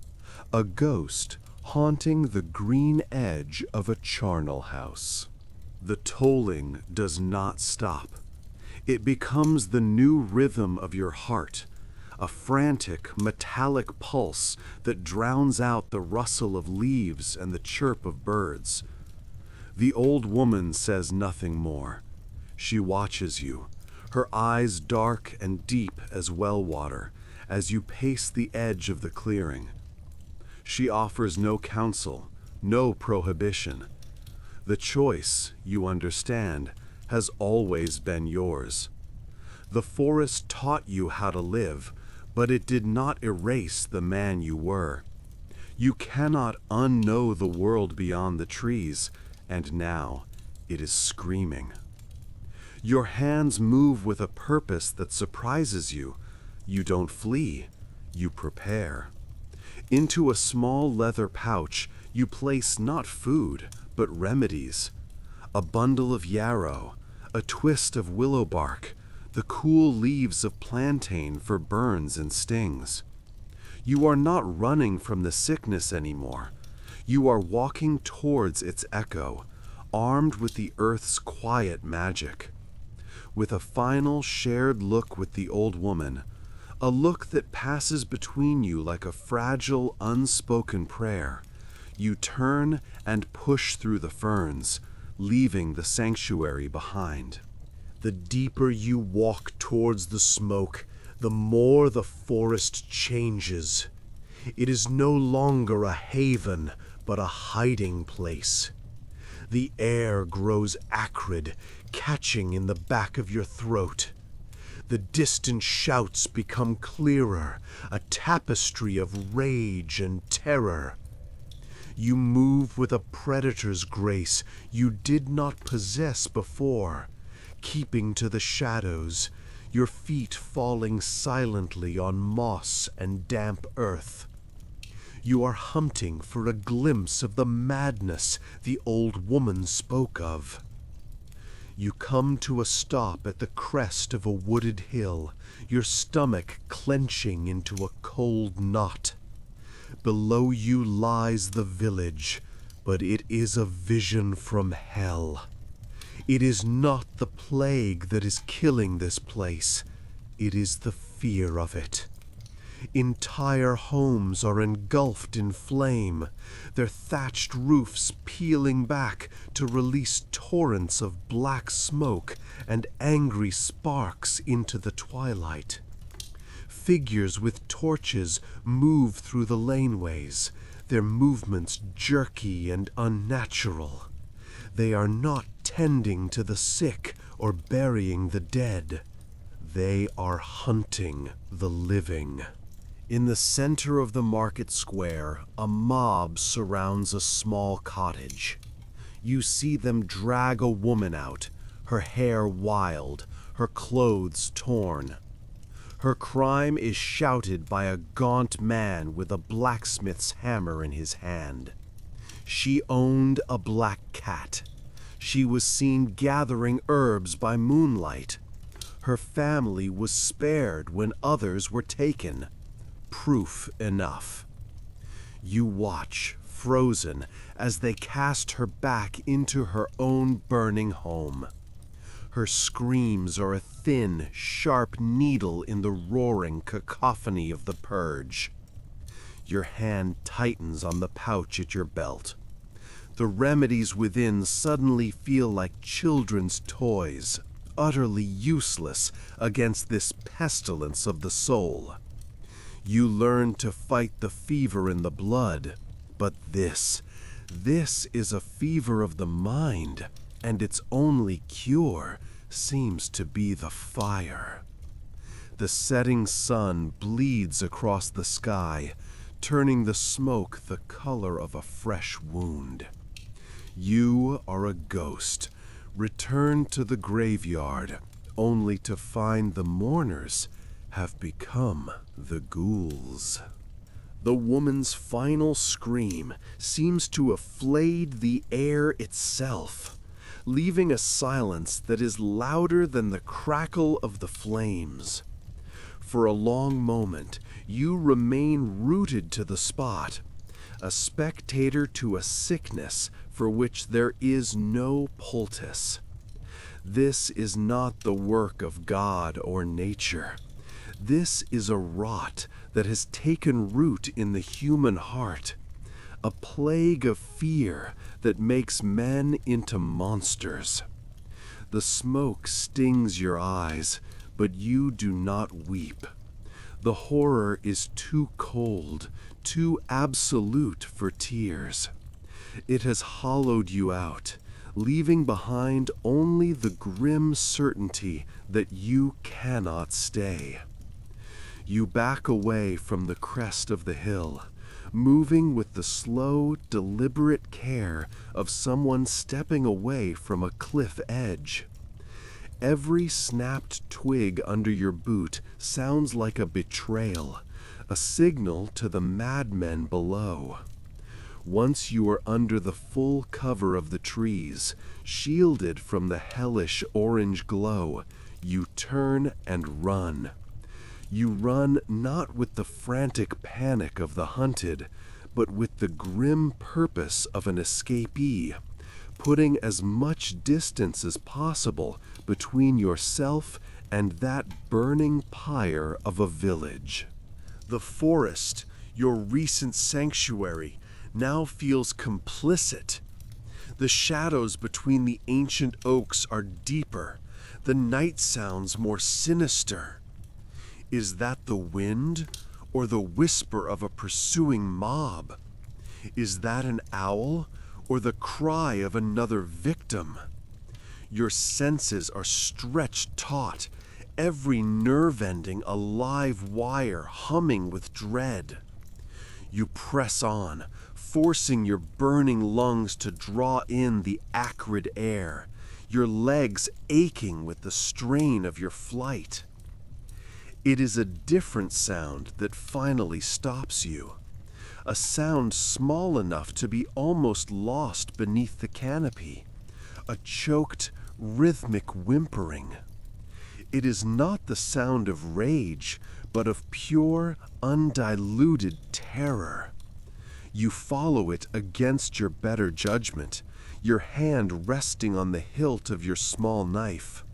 A ghost haunting the green edge of a charnel house. The tolling does not stop. It becomes the new rhythm of your heart, a frantic, metallic pulse that drowns out the rustle of leaves and the chirp of birds. The old woman says nothing more. She watches you, her eyes dark and deep as well water, as you pace the edge of the clearing. She offers no counsel, no prohibition. The choice, you understand, has always been yours. The forest taught you how to live, but it did not erase the man you were. You cannot unknow the world beyond the trees, and now it is screaming. Your hands move with a purpose that surprises you. You don't flee, you prepare. Into a small leather pouch, you place not food, but remedies. A bundle of yarrow, a twist of willow bark, the cool leaves of plantain for burns and stings. You are not running from the sickness anymore. You are walking towards its echo, armed with the earth's quiet magic. With a final shared look with the old woman, a look that passes between you like a fragile, unspoken prayer, you turn and push through the ferns, leaving the sanctuary behind. The deeper you walk towards the smoke, the more the forest changes. It is no longer a haven, but a hiding place. The air grows acrid, catching in the back of your throat. The distant shouts become clearer, a tapestry of rage and terror. You move with a predator's grace you did not possess before, keeping to the shadows, your feet falling silently on moss and damp earth. You are hunting for a glimpse of the madness the old woman spoke of. You come to a stop at the crest of a wooded hill, your stomach clenching into a cold knot. Below you lies the village, but it is a vision from hell. It is not the plague that is killing this place. It is the fear of it. Entire homes are engulfed in flame, their thatched roofs peeling back to release torrents of black smoke and angry sparks into the twilight. Figures with torches move through the laneways, their movements jerky and unnatural. They are not tending to the sick or burying the dead. They are hunting the living. In the center of the market square, a mob surrounds a small cottage. You see them drag a woman out, her hair wild, her clothes torn. Her crime is shouted by a gaunt man with a blacksmith's hammer in his hand. She owned a black cat. She was seen gathering herbs by moonlight. Her family was spared when others were taken. Proof enough. You watch, frozen, as they cast her back into her own burning home. Her screams are a thin, sharp needle in the roaring cacophony of the purge. Your hand tightens on the pouch at your belt. The remedies within suddenly feel like children's toys, utterly useless against this pestilence of the soul. You learn to fight the fever in the blood, but this is a fever of the mind, and its only cure seems to be the fire. The setting sun bleeds across the sky, turning the smoke the color of a fresh wound. You are a ghost, returned to the graveyard, only to find the mourners have become the ghouls. The woman's final scream seems to have flayed the air itself, leaving a silence that is louder than the crackle of the flames. For a long moment, you remain rooted to the spot, a spectator to a sickness for which there is no poultice. This is not the work of God or nature. This is a rot that has taken root in the human heart, a plague of fear that makes men into monsters. The smoke stings your eyes, but you do not weep. The horror is too cold, too absolute for tears. It has hollowed you out, leaving behind only the grim certainty that you cannot stay. You back away from the crest of the hill, moving with the slow, deliberate care of someone stepping away from a cliff edge. Every snapped twig under your boot sounds like a betrayal, a signal to the madmen below. Once you are under the full cover of the trees, shielded from the hellish orange glow, you turn and run. You run not with the frantic panic of the hunted, but with the grim purpose of an escapee, putting as much distance as possible between yourself and that burning pyre of a village. The forest, your recent sanctuary, now feels complicit. The shadows between the ancient oaks are deeper, the night sounds more sinister. Is that the wind, or the whisper of a pursuing mob? Is that an owl, or the cry of another victim? Your senses are stretched taut, every nerve ending a live wire humming with dread. You press on, forcing your burning lungs to draw in the acrid air, your legs aching with the strain of your flight. It is a different sound that finally stops you, a sound small enough to be almost lost beneath the canopy, a choked, rhythmic whimpering. It is not the sound of rage, but of pure, undiluted terror. You follow it against your better judgment, your hand resting on the hilt of your small knife.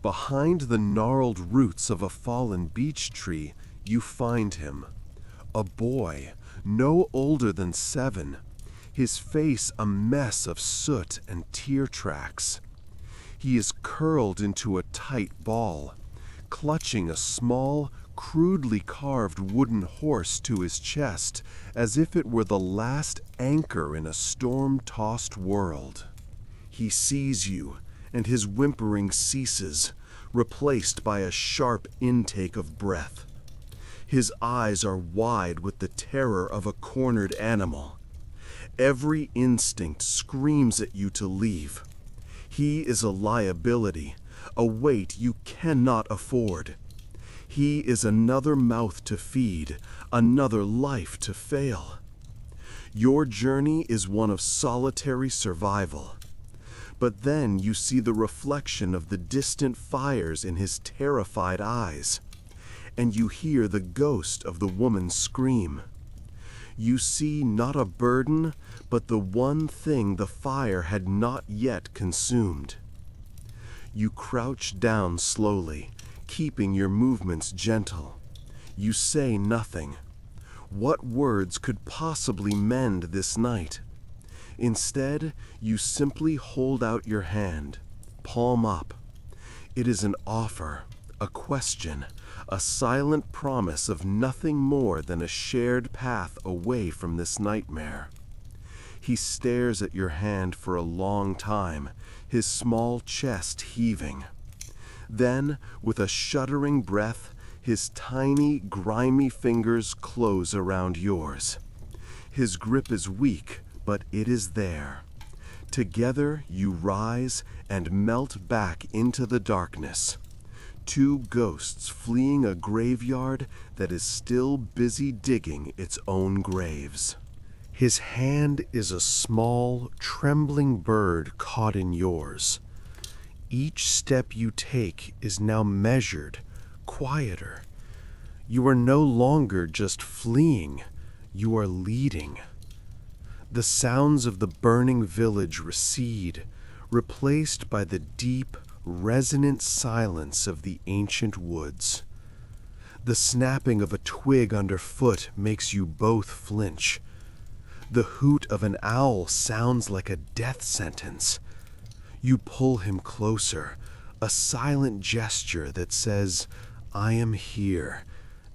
Behind the gnarled roots of a fallen beech tree, you find him. A boy, no older than 7, his face a mess of soot and tear tracks. He is curled into a tight ball, clutching a small, crudely carved wooden horse to his chest as if it were the last anchor in a storm-tossed world. He sees you, and his whimpering ceases, replaced by a sharp intake of breath. His eyes are wide with the terror of a cornered animal. Every instinct screams at you to leave. He is a liability, a weight you cannot afford. He is another mouth to feed, another life to fail. Your journey is one of solitary survival. But then you see the reflection of the distant fires in his terrified eyes, and you hear the ghost of the woman scream. You see not a burden, but the one thing the fire had not yet consumed. You crouch down slowly, keeping your movements gentle. You say nothing. What words could possibly mend this night? Instead, you simply hold out your hand, palm up. It is an offer, a question, a silent promise of nothing more than a shared path away from this nightmare. He stares at your hand for a long time, his small chest heaving. Then, with a shuddering breath, his tiny, grimy fingers close around yours. His grip is weak, but it is there. Together you rise and melt back into the darkness. Two ghosts fleeing a graveyard that is still busy digging its own graves. His hand is a small, trembling bird caught in yours. Each step you take is now measured, quieter. You are no longer just fleeing, you are leading. The sounds of the burning village recede, replaced by the deep, resonant silence of the ancient woods. The snapping of a twig underfoot makes you both flinch. The hoot of an owl sounds like a death sentence. You pull him closer, a silent gesture that says, "I am here,"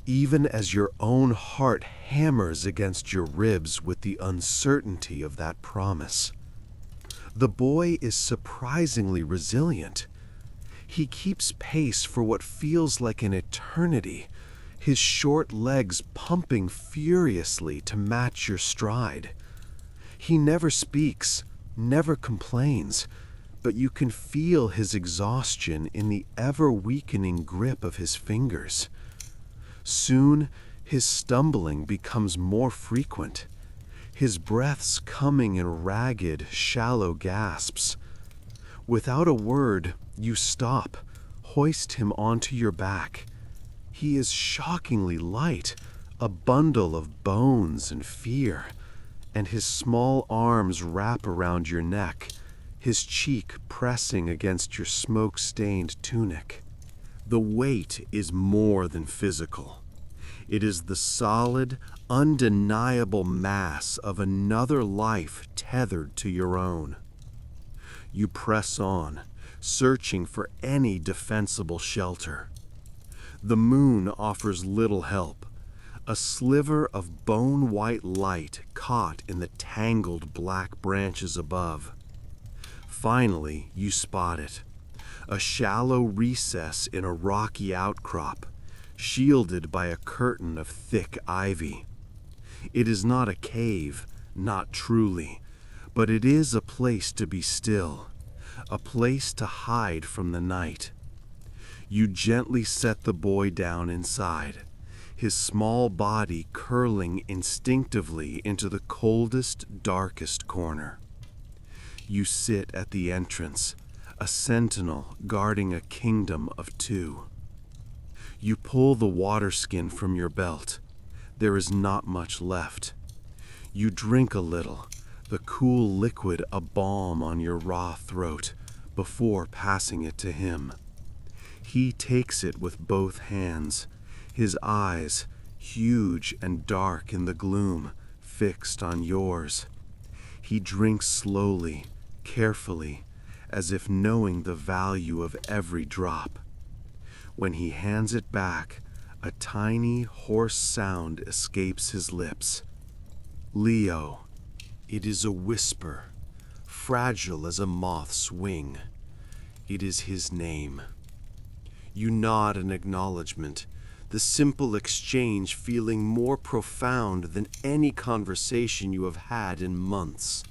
even as your own heart hammers against your ribs with the uncertainty of that promise. The boy is surprisingly resilient. He keeps pace for what feels like an eternity, his short legs pumping furiously to match your stride. He never speaks, never complains, but you can feel his exhaustion in the ever-weakening grip of his fingers. Soon, his stumbling becomes more frequent, his breaths coming in ragged, shallow gasps. Without a word, you stop, hoist him onto your back. He is shockingly light, a bundle of bones and fear, and his small arms wrap around your neck, his cheek pressing against your smoke-stained tunic. The weight is more than physical. It is the solid, undeniable mass of another life tethered to your own. You press on, searching for any defensible shelter. The moon offers little help, a sliver of bone-white light caught in the tangled black branches above. Finally, you spot it, a shallow recess in a rocky outcrop, shielded by a curtain of thick ivy. It is not a cave, not truly, but it is a place to be still, a place to hide from the night. You gently set the boy down inside, his small body curling instinctively into the coldest, darkest corner. You sit at the entrance, a sentinel guarding a kingdom of two. You pull the water skin from your belt. There is not much left. You drink a little, the cool liquid a balm on your raw throat, before passing it to him. He takes it with both hands, his eyes, huge and dark in the gloom, fixed on yours. He drinks slowly, carefully, as if knowing the value of every drop. When he hands it back, a tiny, hoarse sound escapes his lips. "Leo." It is a whisper, fragile as a moth's wing. It is his name. You nod in acknowledgement, the simple exchange feeling more profound than any conversation you have had in months.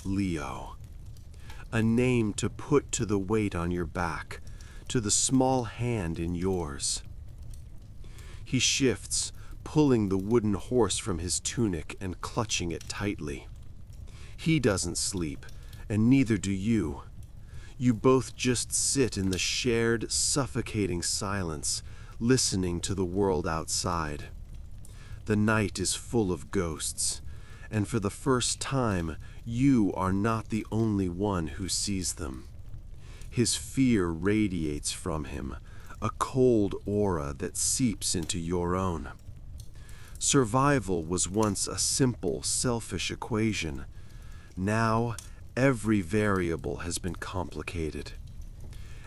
Leo. A name to put to the weight on your back, to the small hand in yours. He shifts, pulling the wooden horse from his tunic and clutching it tightly. He doesn't sleep, and neither do you. You both just sit in the shared, suffocating silence, listening to the world outside. The night is full of ghosts, and for the first time, you are not the only one who sees them. His fear radiates from him, a cold aura that seeps into your own. Survival was once a simple, selfish equation. Now, every variable has been complicated.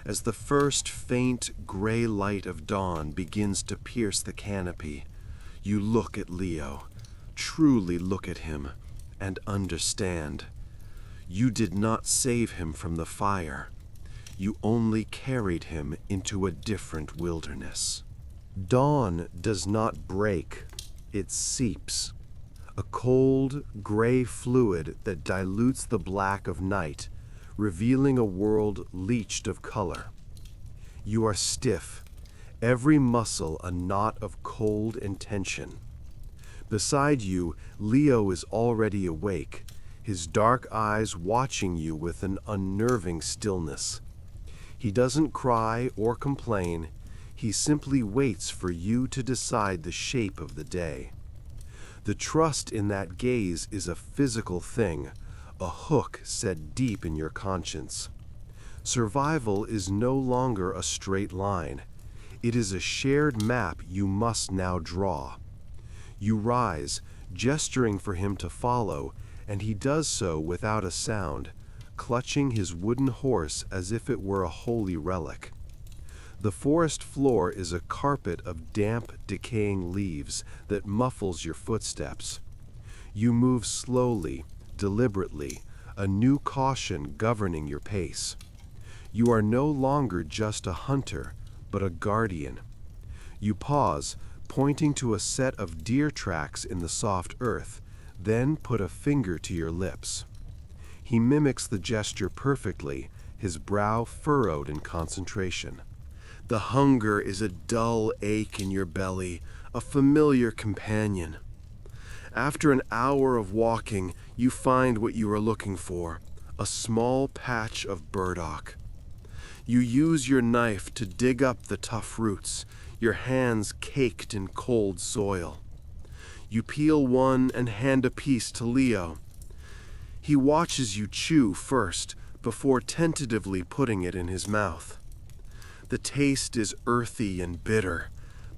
As the first faint gray light of dawn begins to pierce the canopy, you look at Leo, truly look at him, and understand. You did not save him from the fire. You only carried him into a different wilderness. Dawn does not break, it seeps. A cold, gray fluid that dilutes the black of night, revealing a world leached of color. You are stiff, every muscle a knot of cold and tension. Beside you, Leo is already awake, his dark eyes watching you with an unnerving stillness. He doesn't cry or complain, he simply waits for you to decide the shape of the day. The trust in that gaze is a physical thing, a hook set deep in your conscience. Survival is no longer a straight line. It is a shared map you must now draw. You rise, gesturing for him to follow, and he does so without a sound, clutching his wooden horse as if it were a holy relic. The forest floor is a carpet of damp, decaying leaves that muffles your footsteps. You move slowly, deliberately, a new caution governing your pace. You are no longer just a hunter, but a guardian. You pause, pointing to a set of deer tracks in the soft earth, then put a finger to your lips. He mimics the gesture perfectly, his brow furrowed in concentration. The hunger is a dull ache in your belly, a familiar companion. After an hour of walking, you find what you are looking for, a small patch of burdock. You use your knife to dig up the tough roots, your hands caked in cold soil. You peel one and hand a piece to Leo. He watches you chew first, before tentatively putting it in his mouth. The taste is earthy and bitter,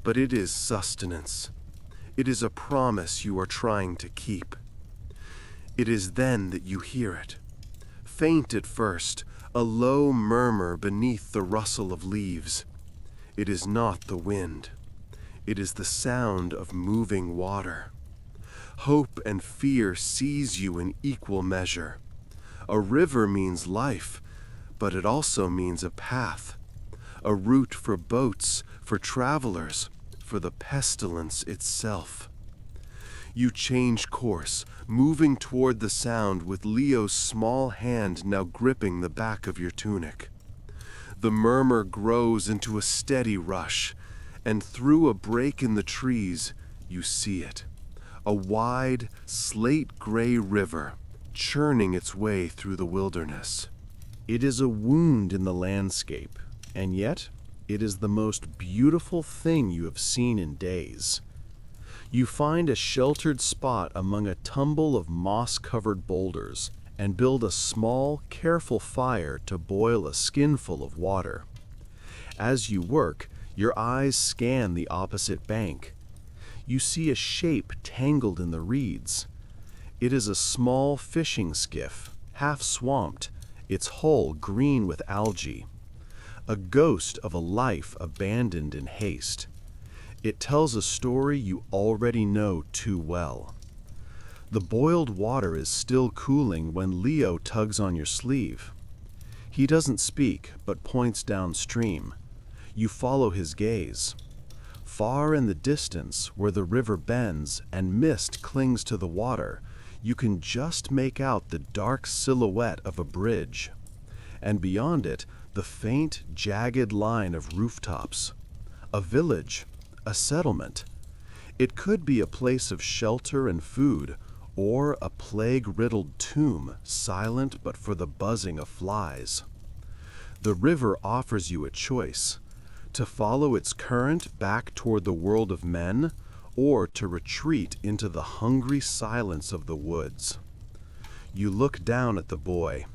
but it is sustenance. It is a promise you are trying to keep. It is then that you hear it. Faint at first, a low murmur beneath the rustle of leaves. It is not the wind. It is the sound of moving water. Hope and fear seize you in equal measure. A river means life, but it also means a path. A route for boats, for travelers, for the pestilence itself. You change course, moving toward the sound with Leo's small hand now gripping the back of your tunic. The murmur grows into a steady rush, and through a break in the trees, you see it. A wide, slate-gray river, churning its way through the wilderness. It is a wound in the landscape, and yet it is the most beautiful thing you have seen in days. You find a sheltered spot among a tumble of moss-covered boulders and build a small, careful fire to boil a skinful of water. As you work, your eyes scan the opposite bank. You see a shape tangled in the reeds. It is a small fishing skiff, half swamped, its hull green with algae. A ghost of a life abandoned in haste. It tells a story you already know too well. The boiled water is still cooling when Leo tugs on your sleeve. He doesn't speak, but points downstream. You follow his gaze. Far in the distance, where the river bends and mist clings to the water, you can just make out the dark silhouette of a bridge. And beyond it, the faint, jagged line of rooftops. A village, a settlement. It could be a place of shelter and food, or a plague-riddled tomb, silent but for the buzzing of flies. The river offers you a choice: to follow its current back toward the world of men, or to retreat into the hungry silence of the woods. You look down at the boy,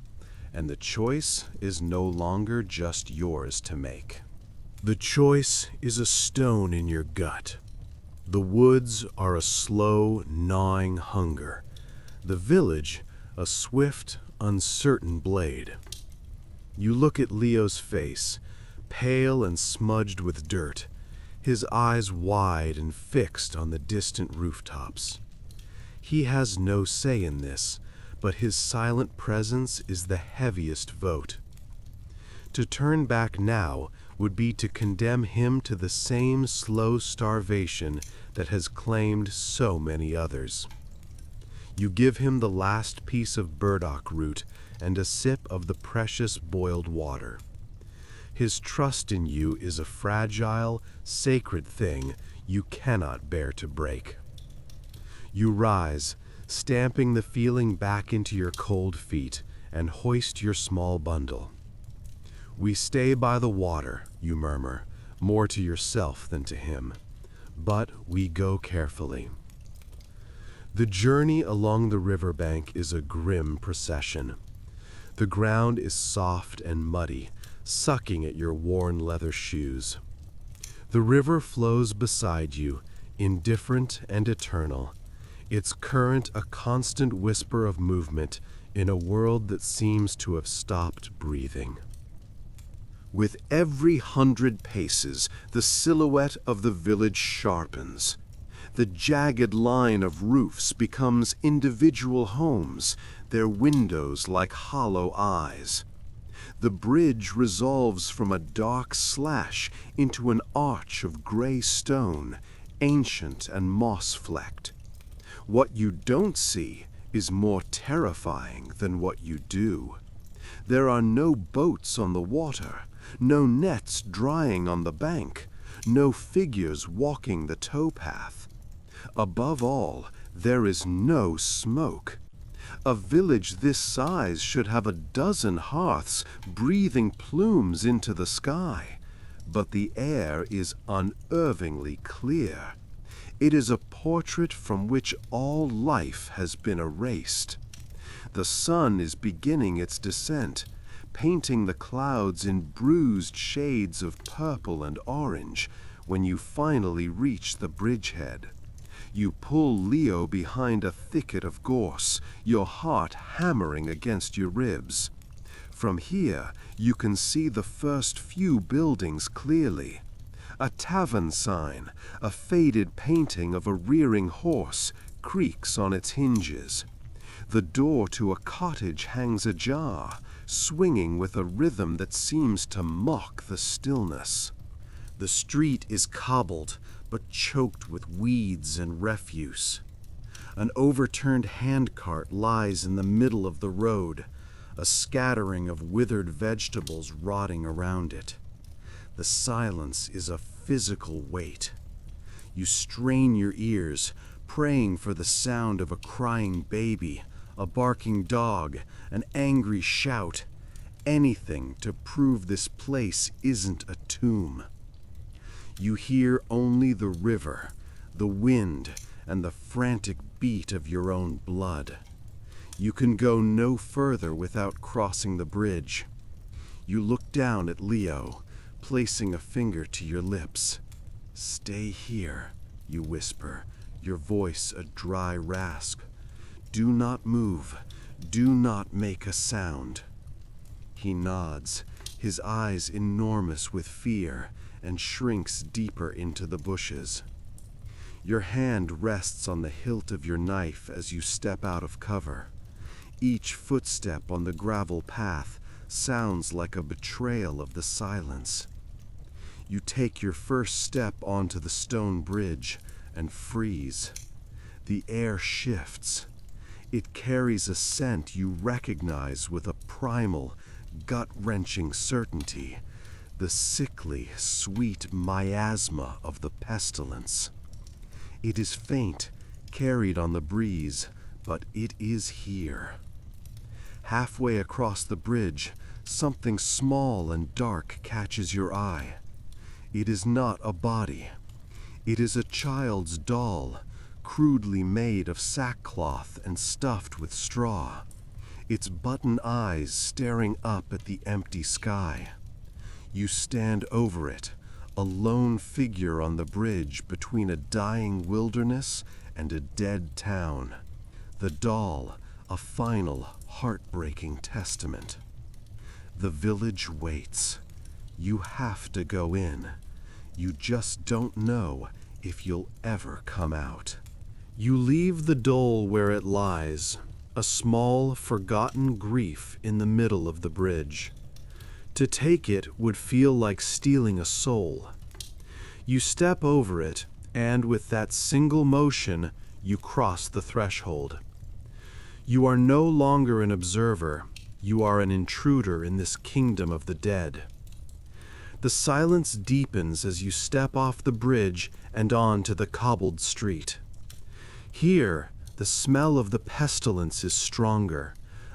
and the choice is no longer just yours to make. The choice is a stone in your gut. The woods are a slow, gnawing hunger. The village, a swift, uncertain blade. You look at Leo's face, pale and smudged with dirt, his eyes wide and fixed on the distant rooftops. He has no say in this, but his silent presence is the heaviest vote. To turn back now would be to condemn him to the same slow starvation that has claimed so many others. You give him the last piece of burdock root and a sip of the precious boiled water. His trust in you is a fragile, sacred thing you cannot bear to break. You rise, stamping the feeling back into your cold feet, and hoist your small bundle. "We stay by the water," you murmur, more to yourself than to him. "But we go carefully." The journey along the riverbank is a grim procession. The ground is soft and muddy, sucking at your worn leather shoes. The river flows beside you, indifferent and eternal, its current a constant whisper of movement in a world that seems to have stopped breathing. With every 100 paces, the silhouette of the village sharpens. The jagged line of roofs becomes individual homes, their windows like hollow eyes. The bridge resolves from a dark slash into an arch of gray stone, ancient and moss-flecked. What you don't see is more terrifying than what you do. There are no boats on the water, no nets drying on the bank, no figures walking the towpath. Above all, there is no smoke. A village this size should have a dozen hearths breathing plumes into the sky, but the air is unervingly clear. It is a portrait from which all life has been erased. The sun is beginning its descent, painting the clouds in bruised shades of purple and orange when you finally reach the bridgehead. You pull Leo behind a thicket of gorse, your heart hammering against your ribs. From here, you can see the first few buildings clearly. A tavern sign, a faded painting of a rearing horse, creaks on its hinges. The door to a cottage hangs ajar, swinging with a rhythm that seems to mock the stillness. The street is cobbled, but choked with weeds and refuse. An overturned handcart lies in the middle of the road, a scattering of withered vegetables rotting around it. The silence is a physical weight. You strain your ears, praying for the sound of a crying baby, a barking dog, an angry shout, anything to prove this place isn't a tomb. You hear only the river, the wind, and the frantic beat of your own blood. You can go no further without crossing the bridge. You look down at Leo, placing a finger to your lips. "Stay here," you whisper, your voice a dry rasp. "Do not move. Do not make a sound." He nods, his eyes enormous with fear, and shrinks deeper into the bushes. Your hand rests on the hilt of your knife as you step out of cover. Each footstep on the gravel path sounds like a betrayal of the silence. You take your first step onto the stone bridge and freeze. The air shifts. It carries a scent you recognize with a primal, gut-wrenching certainty, the sickly, sweet miasma of the pestilence. It is faint, carried on the breeze, but it is here. Halfway across the bridge, something small and dark catches your eye. It is not a body. It is a child's doll, crudely made of sackcloth and stuffed with straw, its button eyes staring up at the empty sky. You stand over it, a lone figure on the bridge between a dying wilderness and a dead town. The doll, a final, heartbreaking testament. The village waits. You have to go in. You just don't know if you'll ever come out. You leave the doll where it lies, a small, forgotten grief in the middle of the bridge. To take it would feel like stealing a soul. You step over it, and with that single motion, you cross the threshold. You are no longer an observer. You are an intruder in this kingdom of the dead. The silence deepens as you step off the bridge and onto the cobbled street. Here, the smell of the pestilence is stronger,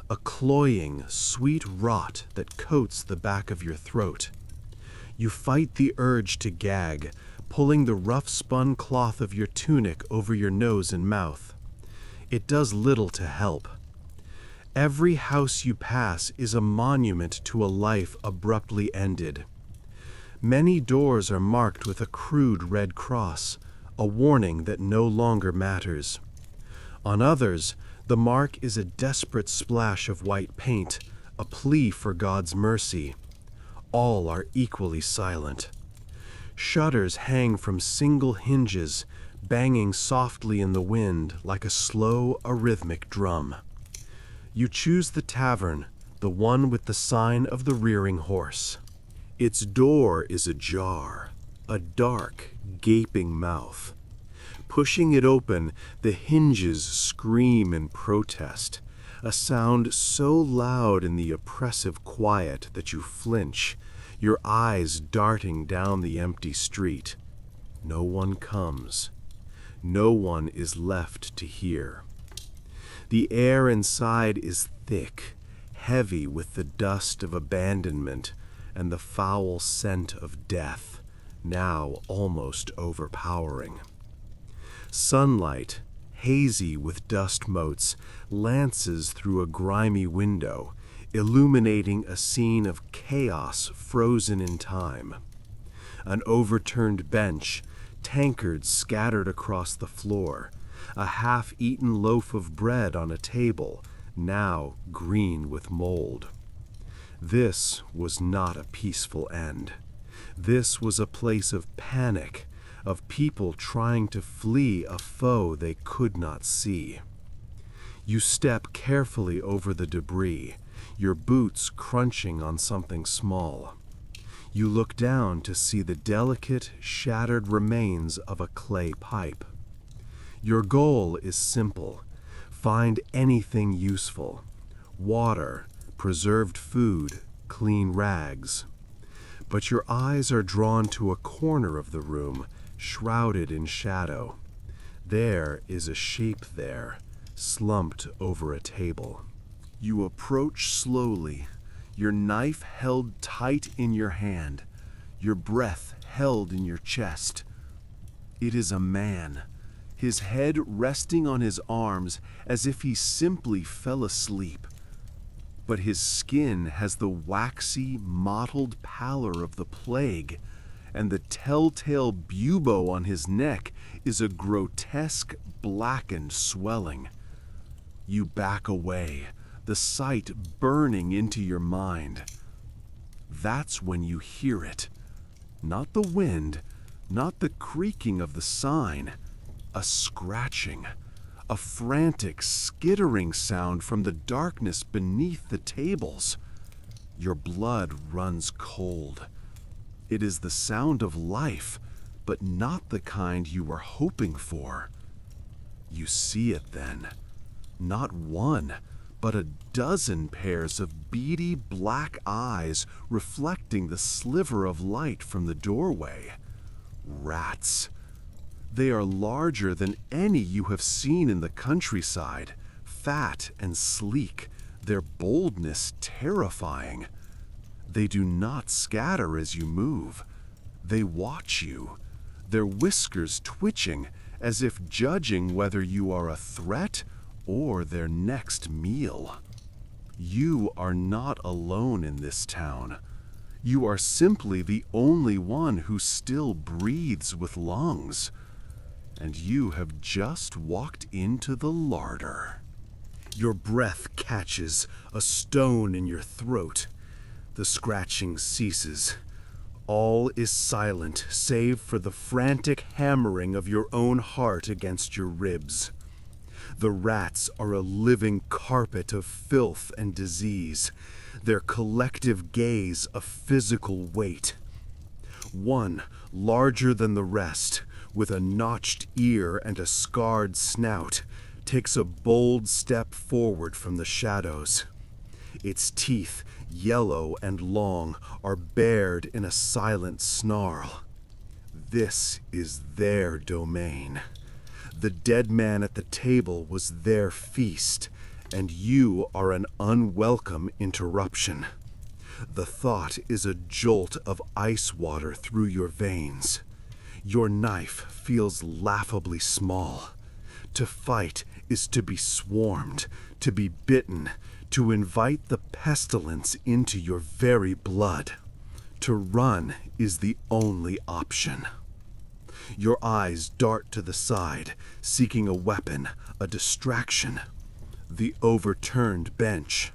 a cloying, sweet rot that coats the back of your throat. You fight the urge to gag, pulling the rough-spun cloth of your tunic over your nose and mouth. It does little to help. Every house you pass is a monument to a life abruptly ended. Many doors are marked with a crude red cross, a warning that no longer matters. On others, the mark is a desperate splash of white paint, a plea for God's mercy. All are equally silent. Shutters hang from single hinges, banging softly in the wind like a slow, arrhythmic drum. You choose the tavern, the one with the sign of the rearing horse. Its door is ajar, a dark, gaping mouth. Pushing it open, the hinges scream in protest, a sound so loud in the oppressive quiet that you flinch, your eyes darting down the empty street. No one comes. No one is left to hear. The air inside is thick, heavy with the dust of abandonment and the foul scent of death, now almost overpowering. Sunlight, hazy with dust motes, lances through a grimy window, illuminating a scene of chaos frozen in time. An overturned bench, tankards scattered across the floor, a half-eaten loaf of bread on a table, now green with mold. This was not a peaceful end. This was a place of panic, of people trying to flee a foe they could not see. You step carefully over the debris, your boots crunching on something small. You look down to see the delicate, shattered remains of a clay pipe. Your goal is simple. Find anything useful. Water, preserved food, clean rags. But your eyes are drawn to a corner of the room, shrouded in shadow. There is a shape there, slumped over a table. You approach slowly, your knife held tight in your hand, your breath held in your chest. It is a man, his head resting on his arms as if he simply fell asleep. But his skin has the waxy, mottled pallor of the plague, and the telltale bubo on his neck is a grotesque, blackened swelling. You back away, the sight burning into your mind. That's when you hear it. Not the wind, not the creaking of the sign. A scratching, a frantic, skittering sound from the darkness beneath the tables. Your blood runs cold. It is the sound of life, but not the kind you were hoping for. You see it then. Not one, but a dozen pairs of beady black eyes reflecting the sliver of light from the doorway. Rats. They are larger than any you have seen in the countryside, fat and sleek, their boldness terrifying. They do not scatter as you move. They watch you, their whiskers twitching as if judging whether you are a threat or their next meal. You are not alone in this town. You are simply the only one who still breathes with lungs. And you have just walked into the larder. Your breath catches a stone in your throat. The scratching ceases. All is silent save for the frantic hammering of your own heart against your ribs. The rats are a living carpet of filth and disease, their collective gaze a physical weight. One, larger than the rest, with a notched ear and a scarred snout, takes a bold step forward from the shadows. Its teeth, yellow and long, are bared in a silent snarl. This is their domain. The dead man at the table was their feast, and you are an unwelcome interruption. The thought is a jolt of ice water through your veins. Your knife feels laughably small. To fight is to be swarmed, to be bitten, to invite the pestilence into your very blood. To run is the only option. Your eyes dart to the side, seeking a weapon, a distraction. The overturned bench.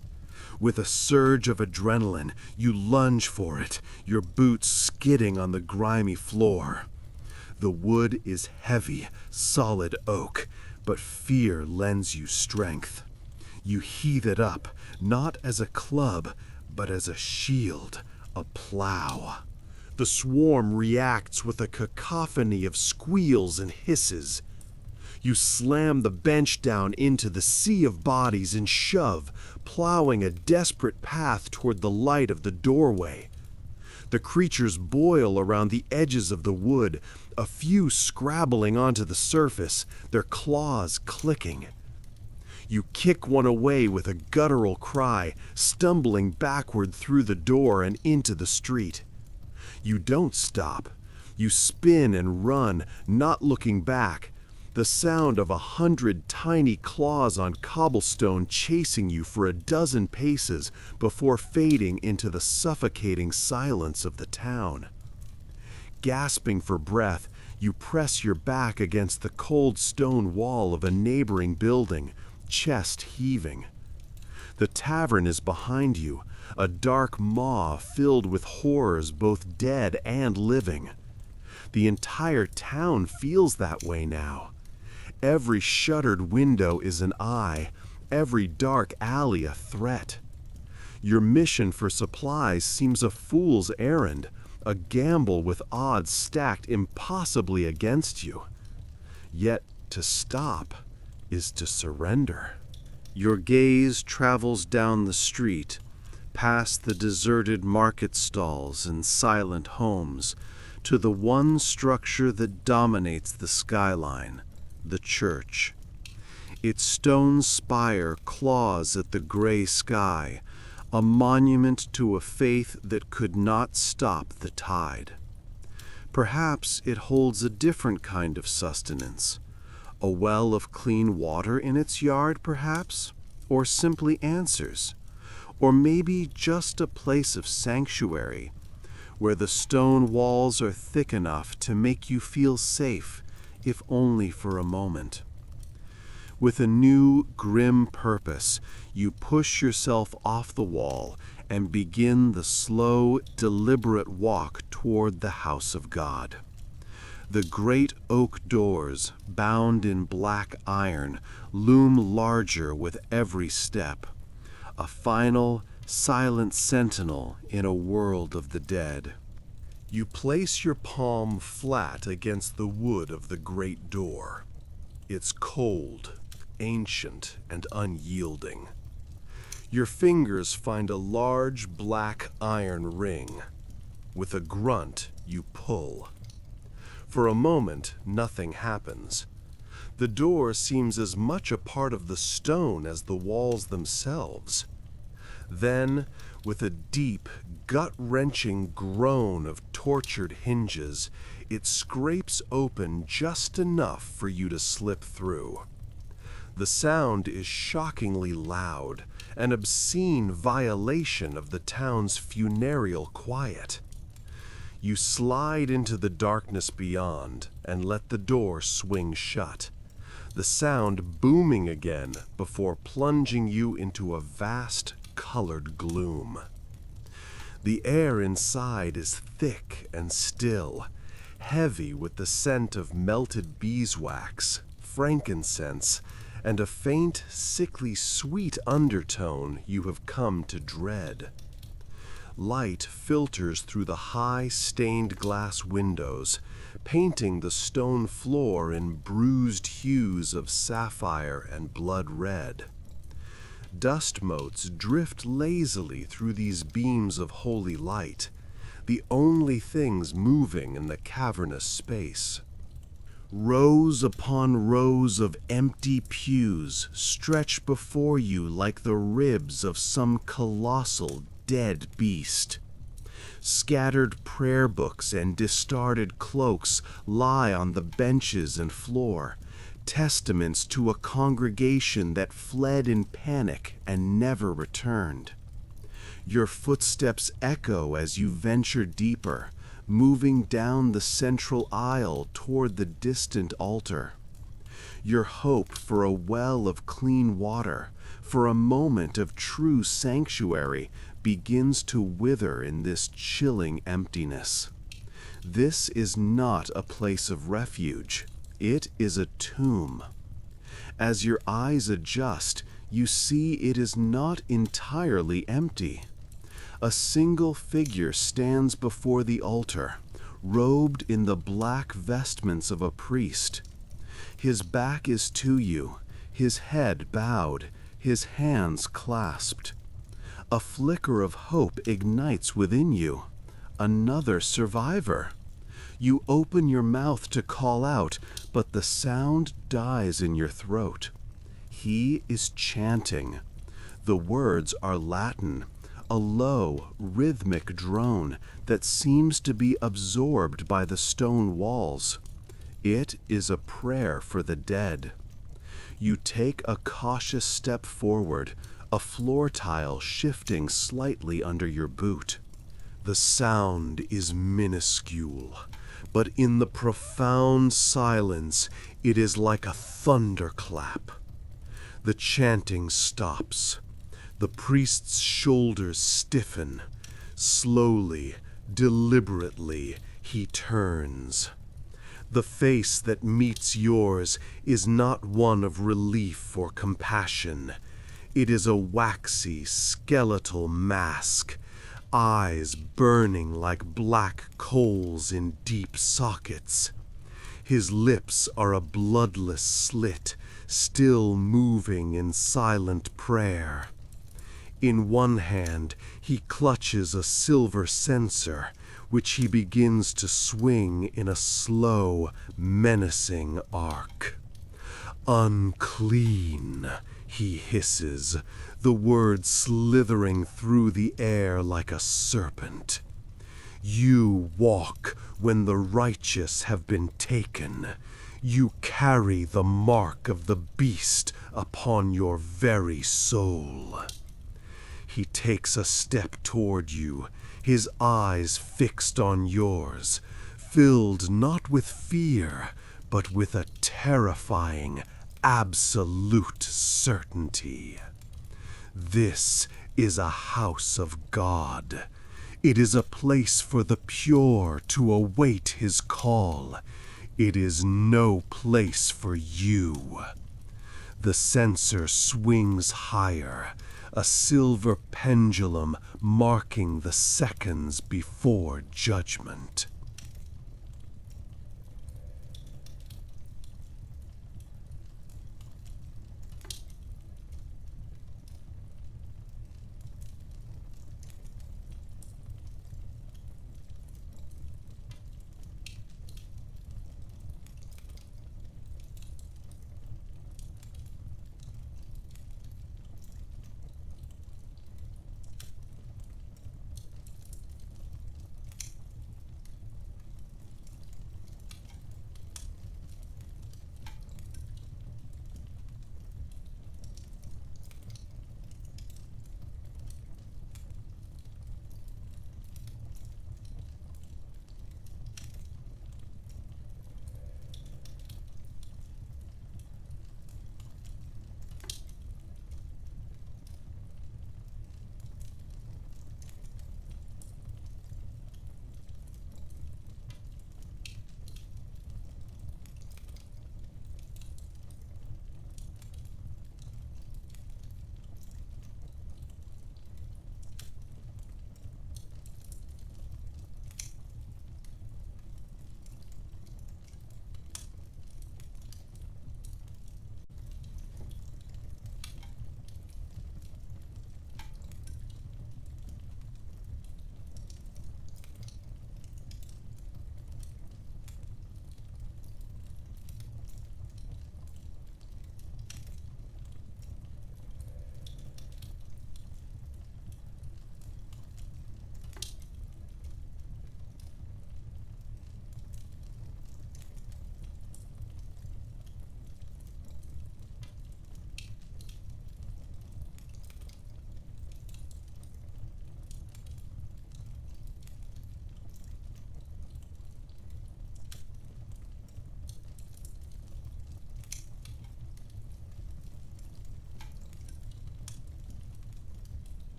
With a surge of adrenaline, you lunge for it, your boots skidding on the grimy floor. The wood is heavy, solid oak, but fear lends you strength. You heave it up, not as a club, but as a shield, a plow. The swarm reacts with a cacophony of squeals and hisses. You slam the bench down into the sea of bodies and shove, plowing a desperate path toward the light of the doorway. The creatures boil around the edges of the wood, a few scrabbling onto the surface, their claws clicking. You kick one away with a guttural cry, stumbling backward through the door and into the street. You don't stop. You spin and run, not looking back, the sound of 100 tiny claws on cobblestone chasing you for a dozen paces before fading into the suffocating silence of the town. Gasping for breath, you press your back against the cold stone wall of a neighboring building, chest heaving. The tavern is behind you, a dark maw filled with horrors both dead and living. The entire town feels that way now. Every shuttered window is an eye, every dark alley a threat. Your mission for supplies seems a fool's errand, a gamble with odds stacked impossibly against you. Yet to stop is to surrender. Your gaze travels down the street, past the deserted market stalls and silent homes, to the one structure that dominates the skyline, the church. Its stone spire claws at the gray sky, a monument to a faith that could not stop the tide. Perhaps it holds a different kind of sustenance, a well of clean water in its yard, perhaps, or simply answers, or maybe just a place of sanctuary, where the stone walls are thick enough to make you feel safe, if only for a moment. With a new, grim purpose, you push yourself off the wall and begin the slow, deliberate walk toward the house of God. The great oak doors, bound in black iron, loom larger with every step. A final, silent sentinel in a world of the dead. You place your palm flat against the wood of the great door. It's cold, ancient, and unyielding. Your fingers find a large black iron ring. With a grunt, you pull. For a moment, nothing happens. The door seems as much a part of the stone as the walls themselves. Then, with a deep, gut-wrenching groan of tortured hinges, it scrapes open just enough for you to slip through. The sound is shockingly loud, an obscene violation of the town's funereal quiet. You slide into the darkness beyond and let the door swing shut, the sound booming again before plunging you into a vast, colored gloom. The air inside is thick and still, heavy with the scent of melted beeswax, frankincense, and a faint, sickly sweet undertone you have come to dread. Light filters through the high, stained glass windows, painting the stone floor in bruised hues of sapphire and blood red. Dust motes drift lazily through these beams of holy light, the only things moving in the cavernous space. Rows upon rows of empty pews stretch before you like the ribs of some colossal dead beast. Scattered prayer books and discarded cloaks lie on the benches and floor, testaments to a congregation that fled in panic and never returned. Your footsteps echo as you venture deeper, moving down the central aisle toward the distant altar. Your hope for a well of clean water, for a moment of true sanctuary, begins to wither in this chilling emptiness. This is not a place of refuge. It is a tomb. As your eyes adjust, you see it is not entirely empty. A single figure stands before the altar, robed in the black vestments of a priest. His back is to you, his head bowed, his hands clasped. A flicker of hope ignites within you. Another survivor. You open your mouth to call out, but the sound dies in your throat. He is chanting. The words are Latin, a low, rhythmic drone that seems to be absorbed by the stone walls. It is a prayer for the dead. You take a cautious step forward, a floor tile shifting slightly under your boot. The sound is minuscule, but in the profound silence, it is like a thunderclap. The chanting stops. The priest's shoulders stiffen. Slowly, deliberately, he turns. The face that meets yours is not one of relief or compassion. It is a waxy, skeletal mask, eyes burning like black coals in deep sockets. His lips are a bloodless slit, still moving in silent prayer. In one hand, he clutches a silver censer, which he begins to swing in a slow, menacing arc. "Unclean," he hisses, the words slithering through the air like a serpent. "You walk when the righteous have been taken. You carry the mark of the beast upon your very soul." He takes a step toward you, his eyes fixed on yours, filled not with fear, but with a terrifying, absolute certainty. This is a house of God. It is a place for the pure to await his call. It is no place for you. The censer swings higher. a silver pendulum marking the seconds before judgment.